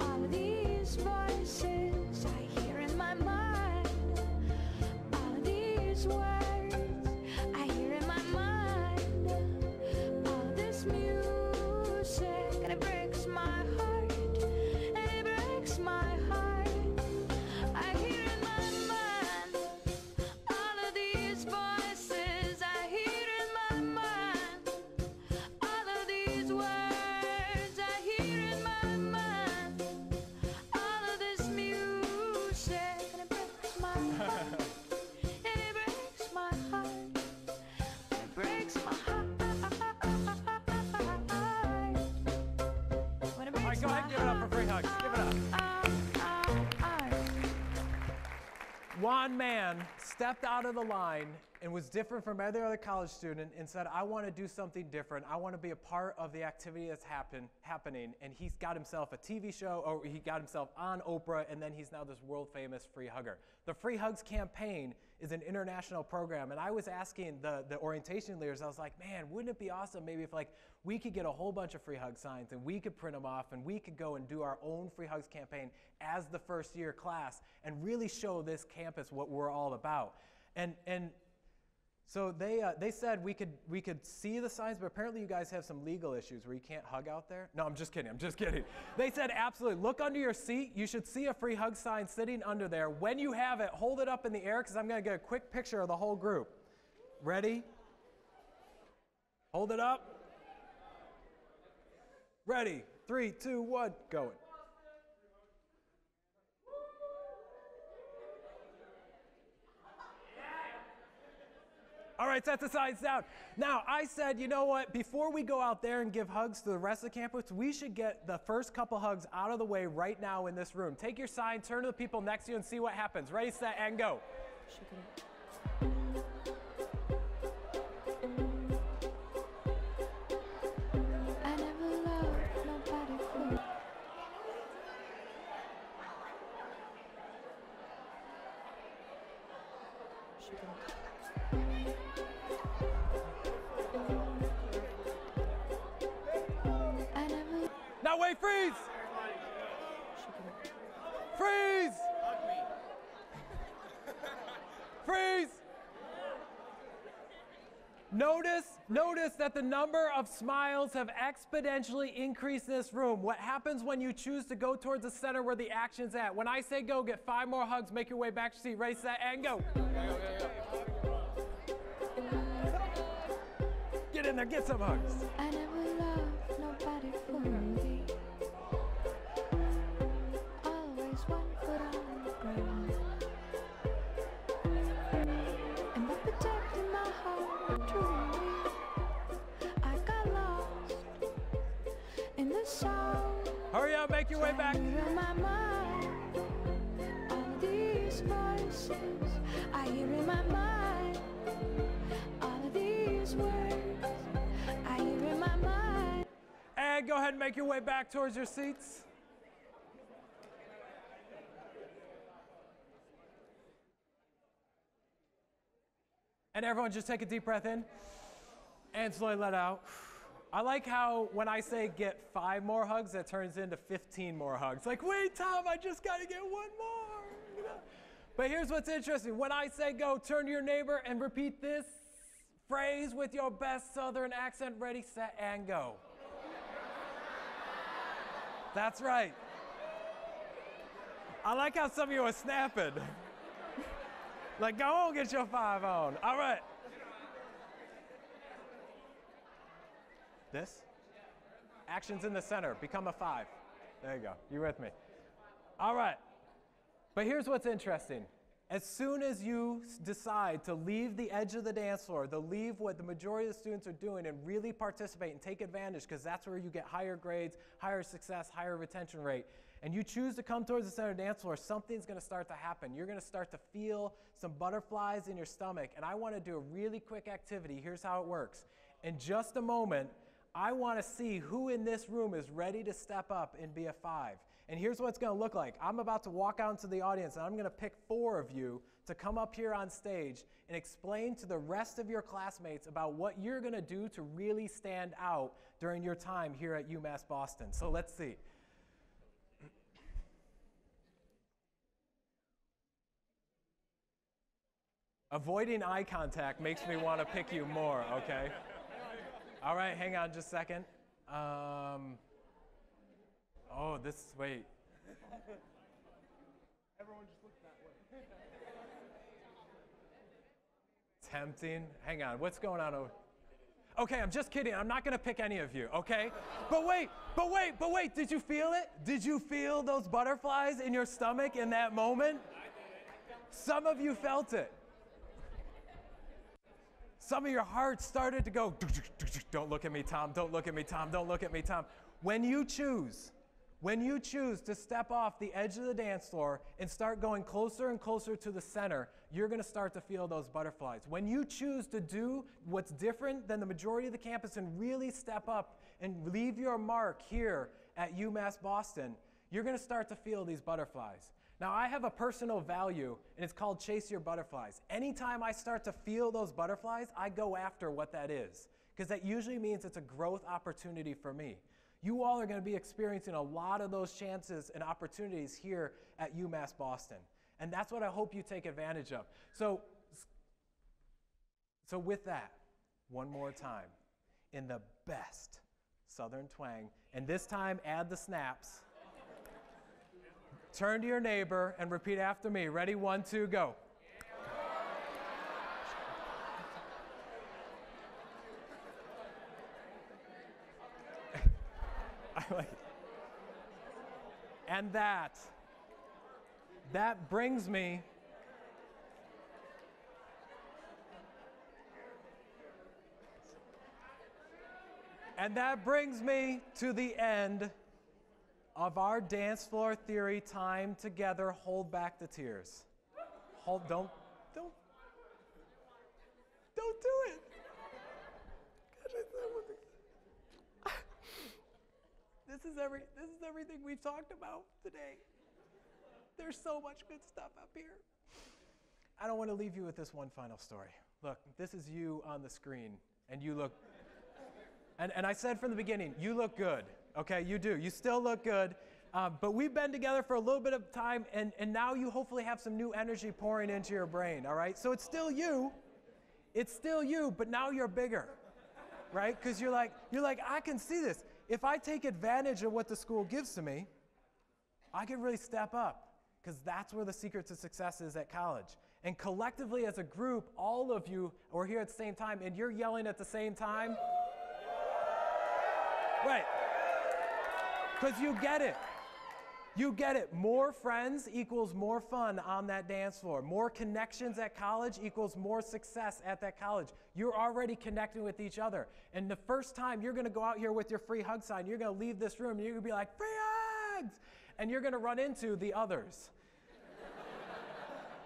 All of these voices I hear in my mind. All of these words I hear in my mind. All of this music, and it breaks my heart. And it breaks my heart. I hear in my mind. All of these voices I hear in my mind. All of these words I hear in my mind. All of this music, and it breaks my heart. And it breaks my heart. It breaks my heart. When it All right, breaks go ahead and give it up for free hugs. Give it up. heart. One man stepped out of the line and was different from every other college student and said, I want to do something different. I want to be a part of the activity that's happening. And he's got himself a TV show, or he got himself on Oprah, and then he's now this world famous free hugger. The Free Hugs campaign is an international program. And I was asking the orientation leaders, I was like, man, wouldn't it be awesome maybe if we could get a whole bunch of free hug signs and we could print them off and we could go and do our own free hugs campaign as the first year class and really show this campus what we're all about. And so they said we could see the signs, but apparently you guys have some legal issues where you can't hug out there. No, I'm just kidding. They said absolutely. Look under your seat. You should see a free hug sign sitting under there. When you have it, hold it up in the air because I'm going to get a quick picture of the whole group. Ready? Hold it up. Ready? 3, 2, 1, going. All right, set the signs down. Now, I said, you know what? Before we go out there and give hugs to the rest of the campus, we should get the first couple hugs out of the way right now in this room. Take your sign, turn to the people next to you, and see what happens. Ready, set, and go. I never loved nobody fully. I never. Now wait, freeze! Freeze! Freeze! Notice that the number of smiles have exponentially increased in this room. What happens when you choose to go towards the center where the action's at? When I say go, get 5 more hugs, make your way back to your seat. Ready, set, and go. Get in there, get some hugs. I never loved nobody fully. Always 1 foot on the ground. And by protecting my heart truly, I got lost in the sound. Hurry up, make your way back. In my mind, all these voices I hear in my mind. All of these words I hear in my mind. And go ahead and make your way back towards your seats. And everyone just take a deep breath in and slowly let out. I like how when I say get 5 more hugs, that turns into 15 more hugs. Like, wait, Tom, I just got to get 1 more. You know? But here's what's interesting. When I say go, turn to your neighbor and repeat this phrase with your best Southern accent. Ready, set, and go. That's right. I like how some of you are snapping. Like, go on, get your 5 on. All right. This? Action's in the center. Become a 5. There you go. You with me? All right. But here's what's interesting. As soon as you decide to leave the edge of the dance floor, to leave what the majority of the students are doing and really participate and take advantage, because that's where you get higher grades, higher success, higher retention rate, and you choose to come towards the center of the dance floor, something's going to start to happen. You're going to start to feel some butterflies in your stomach, and I want to do a really quick activity. Here's how it works. In just a moment, I want to see who in this room is ready to step up and be a 5. And here's what it's going to look like. I'm about to walk out into the audience, and I'm going to pick 4 of you to come up here on stage and explain to the rest of your classmates about what you're going to do to really stand out during your time here at UMass Boston. So let's see. Avoiding eye contact makes me want to pick you more, okay? All right, hang on just a second. Wait. Everyone just look that way. Tempting. Hang on, what's going on over? Okay, I'm just kidding. I'm not going to pick any of you, okay? But wait. Did you feel it? Did you feel those butterflies in your stomach in that moment? Some of you felt it. Some of your hearts started to go, don't look at me, Tom, don't look at me, Tom, don't look at me, Tom. When you choose to step off the edge of the dance floor and start going closer and closer to the center, you're going to start to feel those butterflies. When you choose to do what's different than the majority of the campus and really step up and leave your mark here at UMass Boston, you're going to start to feel these butterflies. Now, I have a personal value, and it's called chase your butterflies. Anytime I start to feel those butterflies, I go after what that is, because that usually means it's a growth opportunity for me. You all are going to be experiencing a lot of those chances and opportunities here at UMass Boston, and that's what I hope you take advantage of. So with that, one more time, in the best Southern twang, and this time add the snaps. Turn to your neighbor and repeat after me. Ready? 1, 2, go. I like it. And that brings me to the end of our dance floor theory time together. Hold back the tears. Don't do it. This is everything we've talked about today. There's so much good stuff up here. I don't want to leave you with this one final story. Look, this is you on the screen, and you look, and I said from the beginning, you look good. Okay, you do. You still look good. But we've been together for a little bit of time, and now you hopefully have some new energy pouring into your brain, all right? So it's still you, but now you're bigger, right? Because you're like, I can see this. If I take advantage of what the school gives to me, I can really step up, because that's where the secret to success is at college. And collectively as a group, all of you are here at the same time, and you're yelling at the same time. Right. Because you get it. You get it. More friends equals more fun on that dance floor. More connections at college equals more success at that college. You're already connecting with each other. And the first time you're going to go out here with your free hug sign, you're going to leave this room and you're going to be like, free hugs! And you're going to run into the others.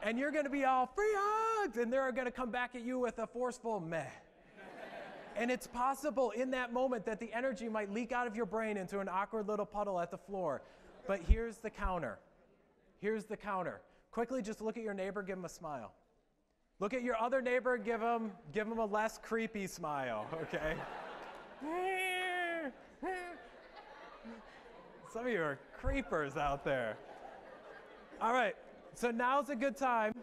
And you're going to be all, free hugs! And they're going to come back at you with a forceful meh. And it's possible in that moment that the energy might leak out of your brain into an awkward little puddle at the floor. But here's the counter. Here's the counter. Quickly just look at your neighbor, give him a smile. Look at your other neighbor, give him a less creepy smile, okay? Some of you are creepers out there. All right, so now's a good time.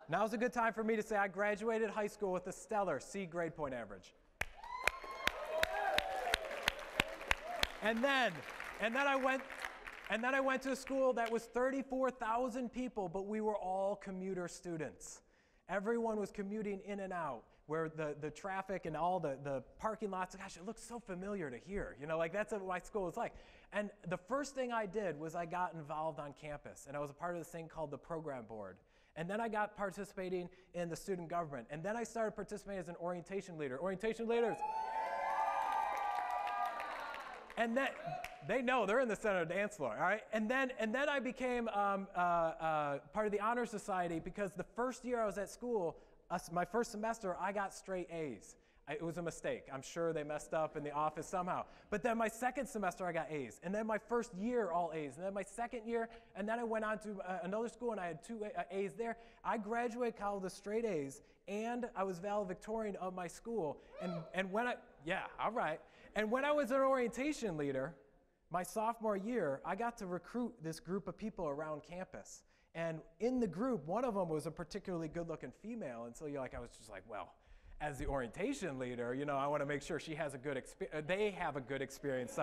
Now's a good time for me to say I graduated high school with a stellar C grade point average. And then I went to a school that was 34,000 people, but we were all commuter students. Everyone was commuting in and out. where the traffic and all the parking lots, gosh, it looks so familiar to here. You know, like that's what my school was like. And the first thing I did was I got involved on campus, and I was a part of this thing called the program board. And then I got participating in the student government. And then I started participating as an orientation leader. Orientation leaders. And then, they know, they're in the center of the dance floor, all right? And then I became part of the Honor Society because the first year I was at school, my first semester, I got straight A's. It was a mistake. I'm sure they messed up in the office somehow. But then my second semester, I got A's. And then my first year, all A's. And then my second year, and then I went on to another school, and I had 2 A's there. I graduated college with straight A's, and I was valedictorian of my school. And when And when I was an orientation leader, my sophomore year, I got to recruit this group of people around campus. And in the group, one of them was a particularly good-looking female. And so I was just like, well, as the orientation leader, you know, I want to make sure she has a good experience, they have a good experience,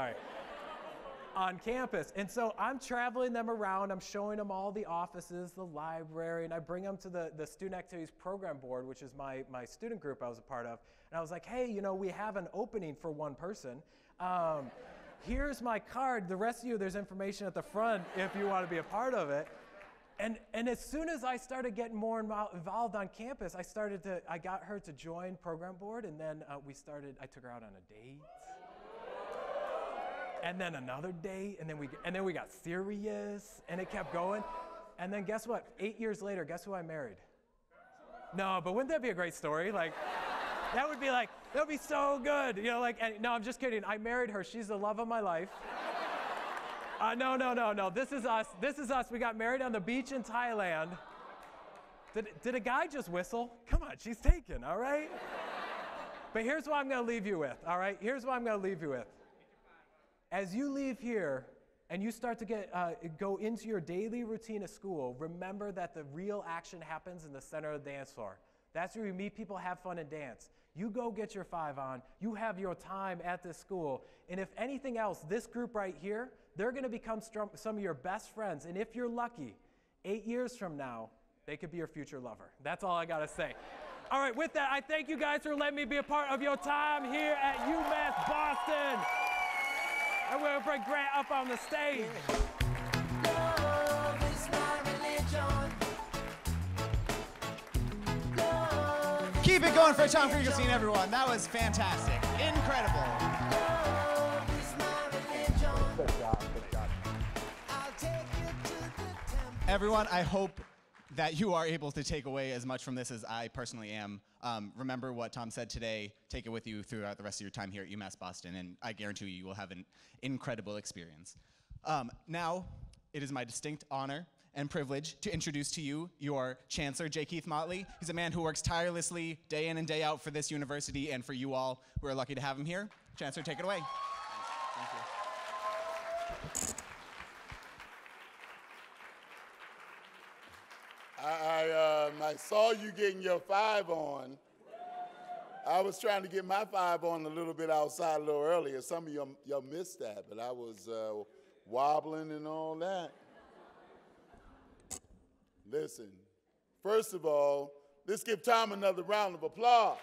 on campus. And so I'm traveling them around, I'm showing them all the offices, the library, and I bring them to the Student Activities Program Board, which is my student group I was a part of. And I was like, hey, you know, we have an opening for one person. Here's my card. The rest of you, there's information at the front if you want to be a part of it. And as soon as I started getting more involved on campus, I got her to join program board, and then I took her out on a date. And then another date, and then we got serious, and it kept going. And then guess what? 8 years later, guess who I married? No, but wouldn't that be a great story? That would be so good. You know, no, I'm just kidding. I married her. She's the love of my life. No. This is us. We got married on the beach in Thailand. Did a guy just whistle? Come on, she's taken, all right? But here's what I'm going to leave you with, all right? Here's what I'm going to leave you with. As you leave here and you start to go into your daily routine of school, remember that the real action happens in the center of the dance floor. That's where you meet people, have fun, and dance. You go get your 5 on. You have your time at this school. And if anything else, this group right here, they're going to become some of your best friends. And if you're lucky, 8 years from now, they could be your future lover. That's all I got to say. All right, with that, I thank you guys for letting me be a part of your time here at UMass Boston. And we're going to bring Grant up on the stage. Love is my religion. Keep it going for Tom Krieglstein, everyone. That was fantastic. Incredible. Love is my religion. Good job. I'll take you to the temple. Everyone, I hope that you are able to take away as much from this as I personally am. Remember what Tom said today. Take it with you throughout the rest of your time here at UMass Boston, and I guarantee you will have an incredible experience. Now, it is my distinct honor and privilege to introduce to you your Chancellor, J. Keith Motley. He's a man who works tirelessly day in and day out for this university and for you all. We're lucky to have him here. Chancellor, take it away. Thank you. I saw you getting your 5 on. I was trying to get my 5 on a little bit outside a little earlier. Some of y'all missed that, but I was wobbling and all that. Listen, first of all, let's give Tom another round of applause.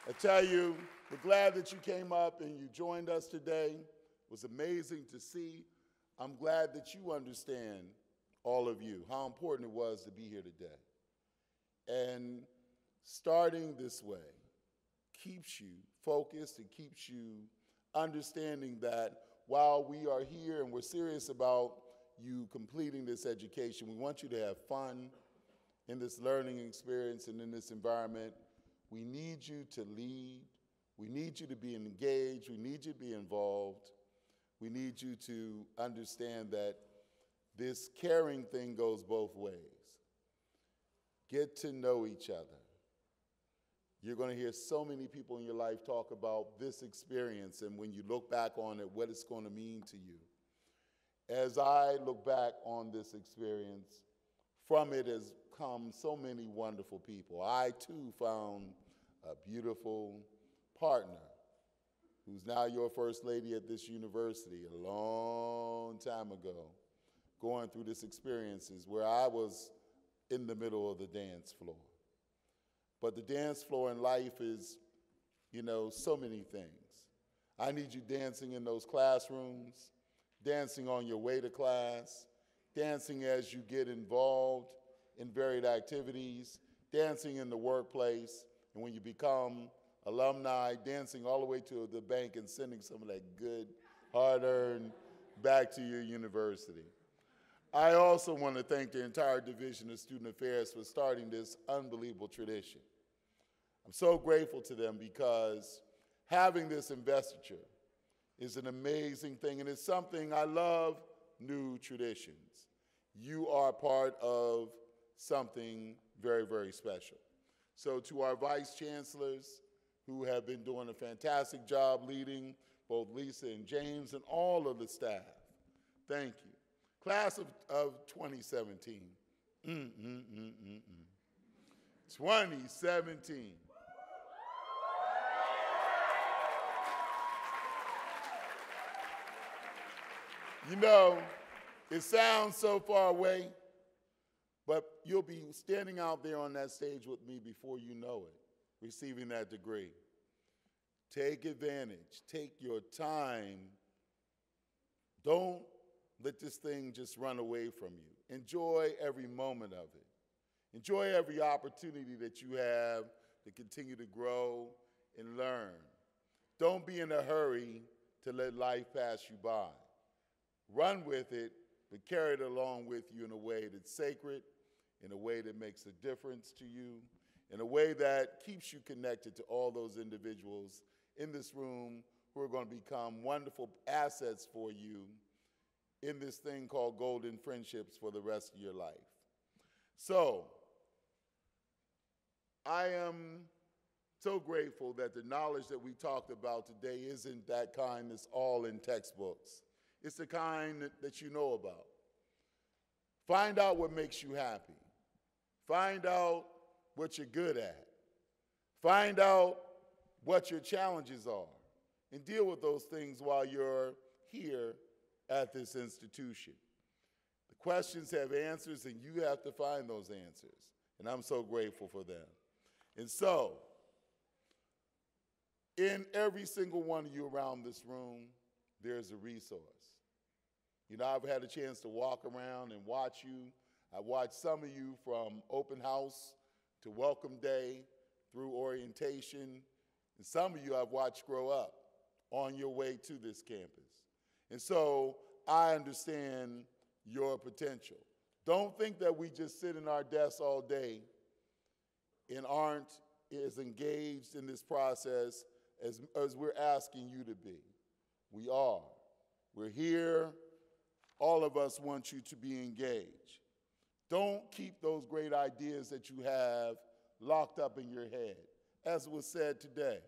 I tell you, we're glad that you came up and you joined us today. It was amazing to see. I'm glad that you understand, all of you, how important it was to be here today. And starting this way keeps you focused and keeps you understanding that while we are here and we're serious about you completing this education, we want you to have fun in this learning experience and in this environment. We need you to lead. We need you to be engaged. We need you to be involved. We need you to understand that this caring thing goes both ways. Get to know each other. You're going to hear so many people in your life talk about this experience, and when you look back on it, what it's going to mean to you. As I look back on this experience, from it has come so many wonderful people. I, too, found a beautiful partner who's now your first lady at this university a long time ago. going through this experiences where I was in the middle of the dance floor. But the dance floor in life is, you know, so many things. I need you dancing in those classrooms, dancing on your way to class, dancing as you get involved in varied activities, dancing in the workplace, and when you become alumni, dancing all the way to the bank and sending some of that good, hard-earned back to your university. I also want to thank the entire Division of Student Affairs for starting this unbelievable tradition. I'm so grateful to them because having this investiture is an amazing thing, and it's something I love new traditions. You are part of something very, very special. So to our vice chancellors who have been doing a fantastic job leading, both Lisa and James and all of the staff, thank you. Class of 2017. 2017. You know, it sounds so far away, but you'll be standing out there on that stage with me before you know it, receiving that degree. Take advantage. Take your time. Don't let this thing just run away from you. Enjoy every moment of it. Enjoy every opportunity that you have to continue to grow and learn. Don't be in a hurry to let life pass you by. Run with it, but carry it along with you in a way that's sacred, in a way that makes a difference to you, in a way that keeps you connected to all those individuals in this room who are going to become wonderful assets for you in this thing called golden friendships for the rest of your life. So, I am so grateful that the knowledge that we talked about today isn't that kind that's all in textbooks. It's the kind that you know about. Find out what makes you happy. Find out what you're good at. Find out what your challenges are, and deal with those things while you're here at this institution. The questions have answers, and you have to find those answers, and I'm so grateful for them. And so, in every single one of you around this room, there's a resource. You know, I've had a chance to walk around and watch you. I watched some of you from open house to welcome day through orientation, and some of you I've watched grow up on your way to this campus. And so I understand your potential. Don't think that we just sit in our desks all day and aren't as engaged in this process as we're asking you to be. We are. We're here. All of us want you to be engaged. Don't keep those great ideas that you have locked up in your head. As was said today,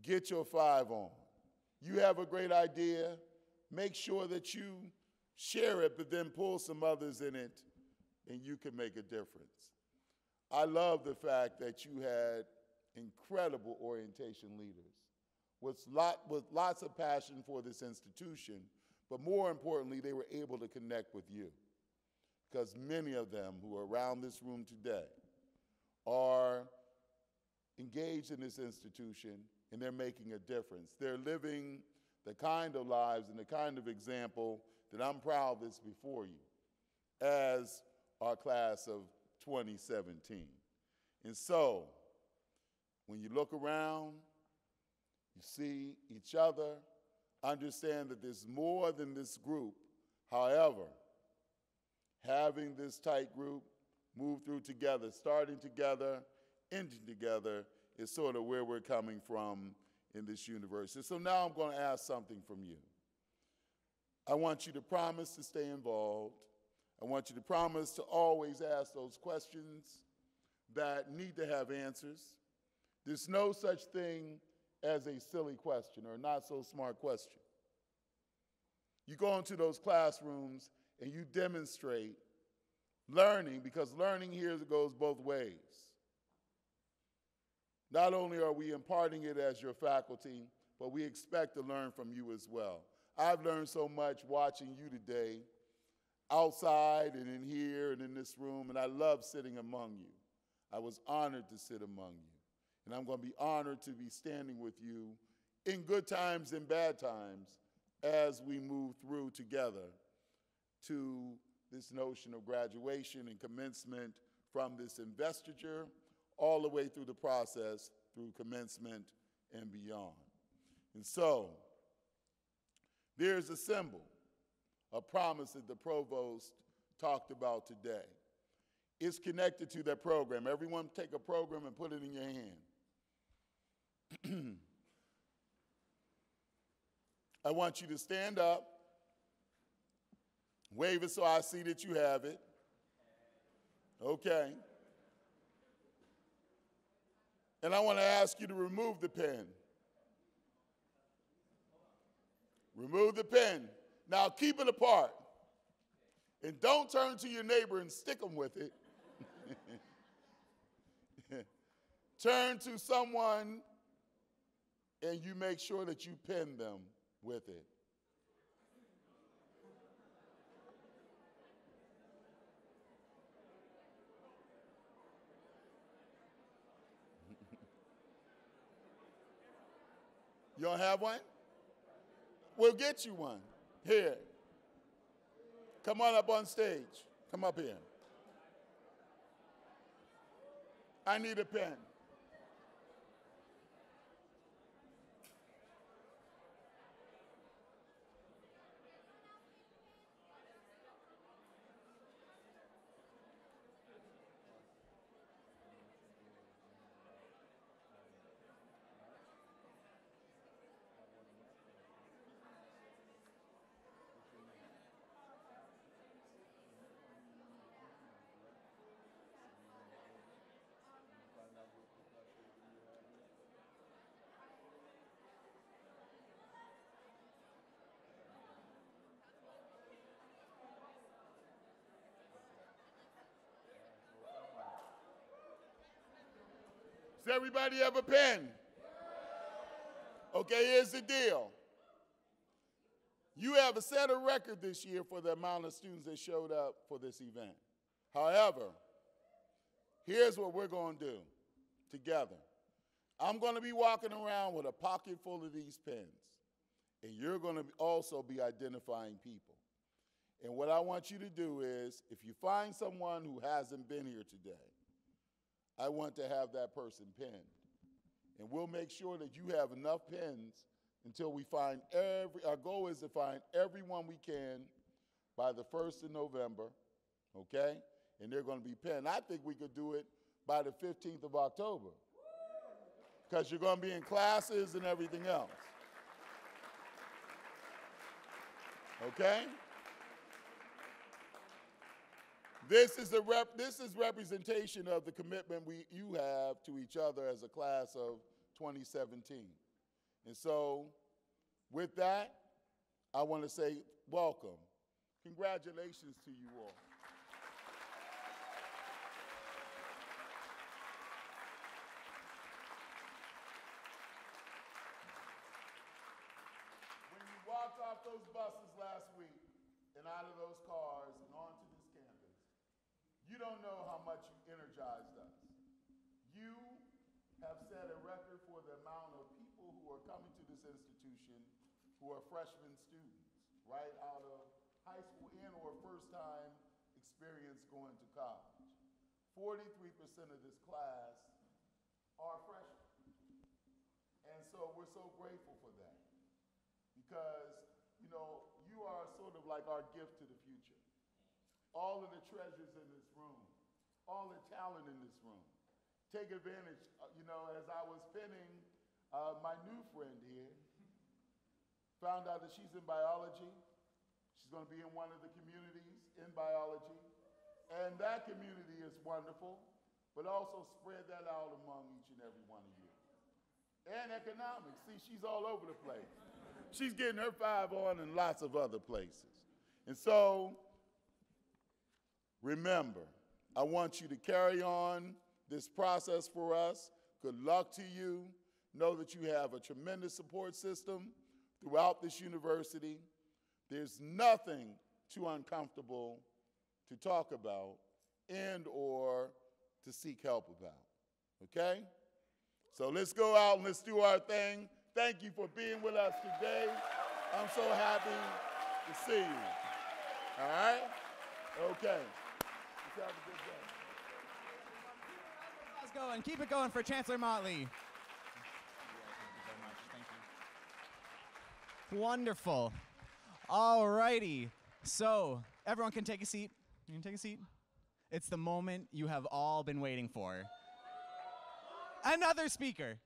get your 5 on. You have a great idea, make sure that you share it, but then pull some others in it, and you can make a difference. I love the fact that you had incredible orientation leaders with lots of passion for this institution, but more importantly, they were able to connect with you, because many of them who are around this room today are engaged in this institution, and they're making a difference. They're living the kind of lives and the kind of example that I'm proud is before you as our class of 2017. And so, when you look around, you see each other, understand that there's more than this group. However, having this tight group move through together, starting together, ending together, is sort of where we're coming from in this university. So now I'm going to ask something from you. I want you to promise to stay involved. I want you to promise to always ask those questions that need to have answers. There's no such thing as a silly question or not so smart question. You go into those classrooms and you demonstrate learning, because learning here goes both ways. Not only are we imparting it as your faculty, but we expect to learn from you as well. I've learned so much watching you today. outside and in here and in this room, and I love sitting among you. I was honored to sit among you, and I'm going to be honored to be standing with you in good times and bad times as we move through together to this notion of graduation and commencement from this investiture all the way through the process, through commencement and beyond. And so, there's a symbol, a promise that the Provost talked about today. It's connected to that program. Everyone take a program and put it in your hand. I want you to stand up, wave it so I see that you have it. Okay. And I want to ask you to remove the pen. Remove the pen. Now keep it apart. And don't turn to your neighbor and stick them with it. Turn to someone and you make sure that you pin them with it. You don't have one? We'll get you one. Here. Come on up on stage. Come up here. I need a pen. Does everybody have a pen? Okay, here's the deal. You have a set a record this year for the amount of students that showed up for this event. However, here's what we're going to do together. I'm going to be walking around with a pocket full of these pens, and you're going to also be identifying people. And what I want you to do is, if you find someone who hasn't been here today, I want to have that person pinned. And we'll make sure that you have enough pens until we find our goal is to find everyone we can by the 1st of November, okay? And they're going to be pinned. I think we could do it by the 15th of October because you're going to be in classes and everything else. Okay? This is representation of the commitment you have to each other as a class of 2017. And so, with that, I want to say welcome. Congratulations to you all. When you walked off those buses last week and out of those cars and onto this campus, you don't know how much you energized us. You have set a record for the amount of people who are coming to this institution who are freshman students, right out of high school and or first time experience going to college. 43% of this class are freshmen. And so we're so grateful for that because, you know, you are sort of like our gift to the future. All of the treasures in this room, all the talent in this room. Take advantage, you know, as I was pinning my new friend here, found out that she's in biology. She's going to be in one of the communities in biology. And that community is wonderful, but also spread that out among each and every one of you. And economics. See, she's all over the place. She's getting her 5 on in lots of other places. And so, remember, I want you to carry on this process for us. Good luck to you. Know that you have a tremendous support system throughout this university. There's nothing too uncomfortable to talk about and or to seek help about, okay? So let's go out and let's do our thing. Thank you for being with us today. I'm so happy to see you, all right? Okay, let's have a good day. Let's go and keep it going for Chancellor Motley. Wonderful. All righty. So everyone can take a seat. You can take a seat. It's the moment you have all been waiting for. Another speaker.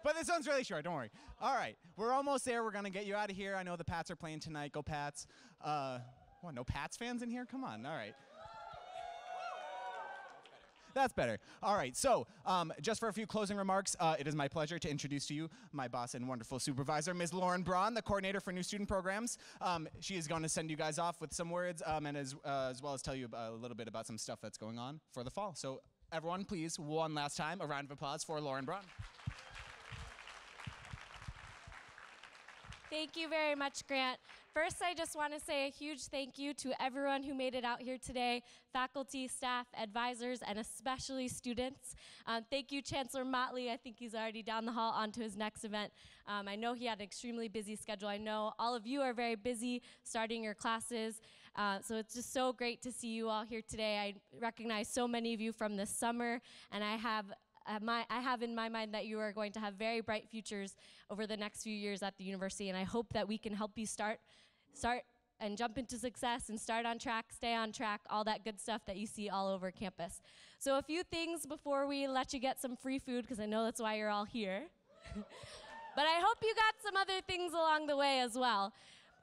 But this one's really short, don't worry. All right, we're almost there. We're gonna get you out of here. I know the Pats are playing tonight. Go Pats. What, no Pats fans in here? Come on, all right. That's better. All right, so just for a few closing remarks, it is my pleasure to introduce to you my boss and wonderful supervisor, Ms. Lauren Braun, the coordinator for new student programs. She is going to send you guys off with some words and as well as tell you a little bit about some stuff that's going on for the fall. So everyone, please, one last time, a round of applause for Lauren Braun. Thank you very much, Grant. First, I just want to say a huge thank you to everyone who made it out here today, faculty, staff, advisors, and especially students. Thank you, Chancellor Motley. I think he's already down the hall on to his next event. I know he had an extremely busy schedule. I know all of you are very busy starting your classes. So it's just so great to see you all here today. I recognize so many of you from this summer, and I have in my mind that you are going to have very bright futures over the next few years at the university, and I hope that we can help you start and jump into success and start on track, stay on track, all that good stuff that you see all over campus. So a few things before we let you get some free food, because I know that's why you're all here. But I hope you got some other things along the way as well.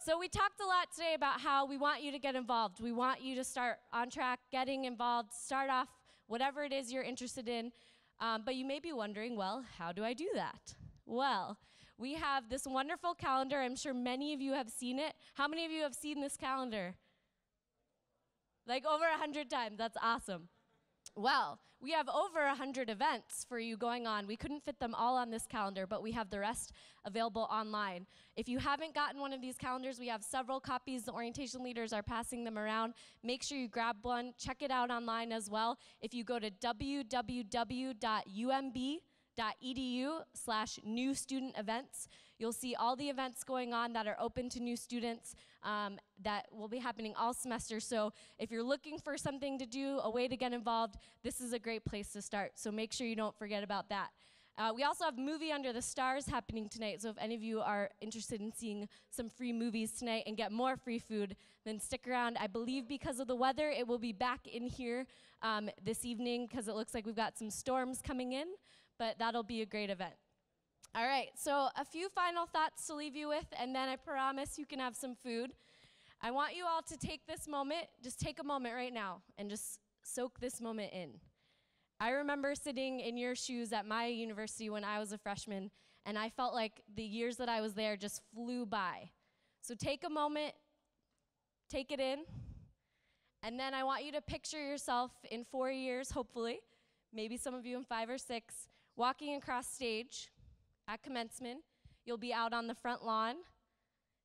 So we talked a lot today about how we want you to get involved. We want you to start on track, getting involved, start off whatever it is you're interested in. But you may be wondering, well, how do I do that? Well, we have this wonderful calendar. I'm sure many of you have seen it. How many of you have seen this calendar? Like over 100 times. That's awesome. Well, we have over 100 events for you going on. We couldn't fit them all on this calendar, but we have the rest available online. If you haven't gotten one of these calendars, we have several copies. The orientation leaders are passing them around. Make sure you grab one. Check it out online as well. If you go to www.umb.edu/new student events, you'll see all the events going on that are open to new students that will be happening all semester. So if you're looking for something to do, a way to get involved, this is a great place to start. So make sure you don't forget about that. We also have Movie Under the Stars happening tonight. So if any of you are interested in seeing some free movies tonight and get more free food, then stick around. I believe because of the weather, it will be back in here this evening because it looks like we've got some storms coming in, but that'll be a great event. All right, so a few final thoughts to leave you with, and then I promise you can have some food. I want you all to take this moment, just take a moment right now, and just soak this moment in. I remember sitting in your shoes at my university when I was a freshman, and I felt like the years that I was there just flew by. So take a moment, take it in, and then I want you to picture yourself in 4 years, hopefully, maybe some of you in 5 or 6, walking across stage at commencement. You'll be out on the front lawn.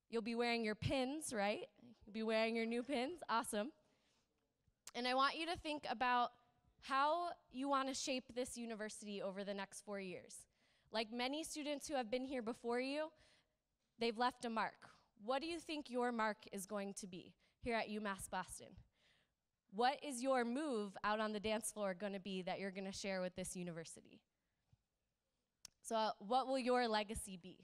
You'll be wearing your pins, right? You'll be wearing your new pins. Awesome. And I want you to think about how you want to shape this university over the next 4 years. Like many students who have been here before you, they've left a mark. What do you think your mark is going to be here at UMass Boston? What is your move out on the dance floor going to be that you're going to share with this university? So what will your legacy be?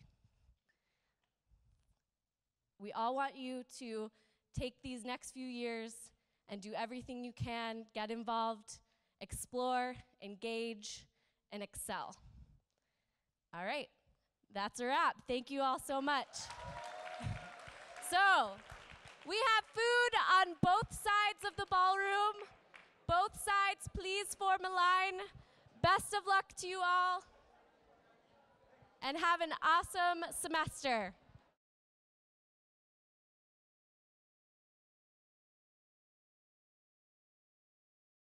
We all want you to take these next few years and do everything you can, get involved, explore, engage, and excel. All right, that's a wrap. Thank you all so much. So, we have food on both sides of the ballroom. Both sides, please form a line. Best of luck to you all. And have an awesome semester.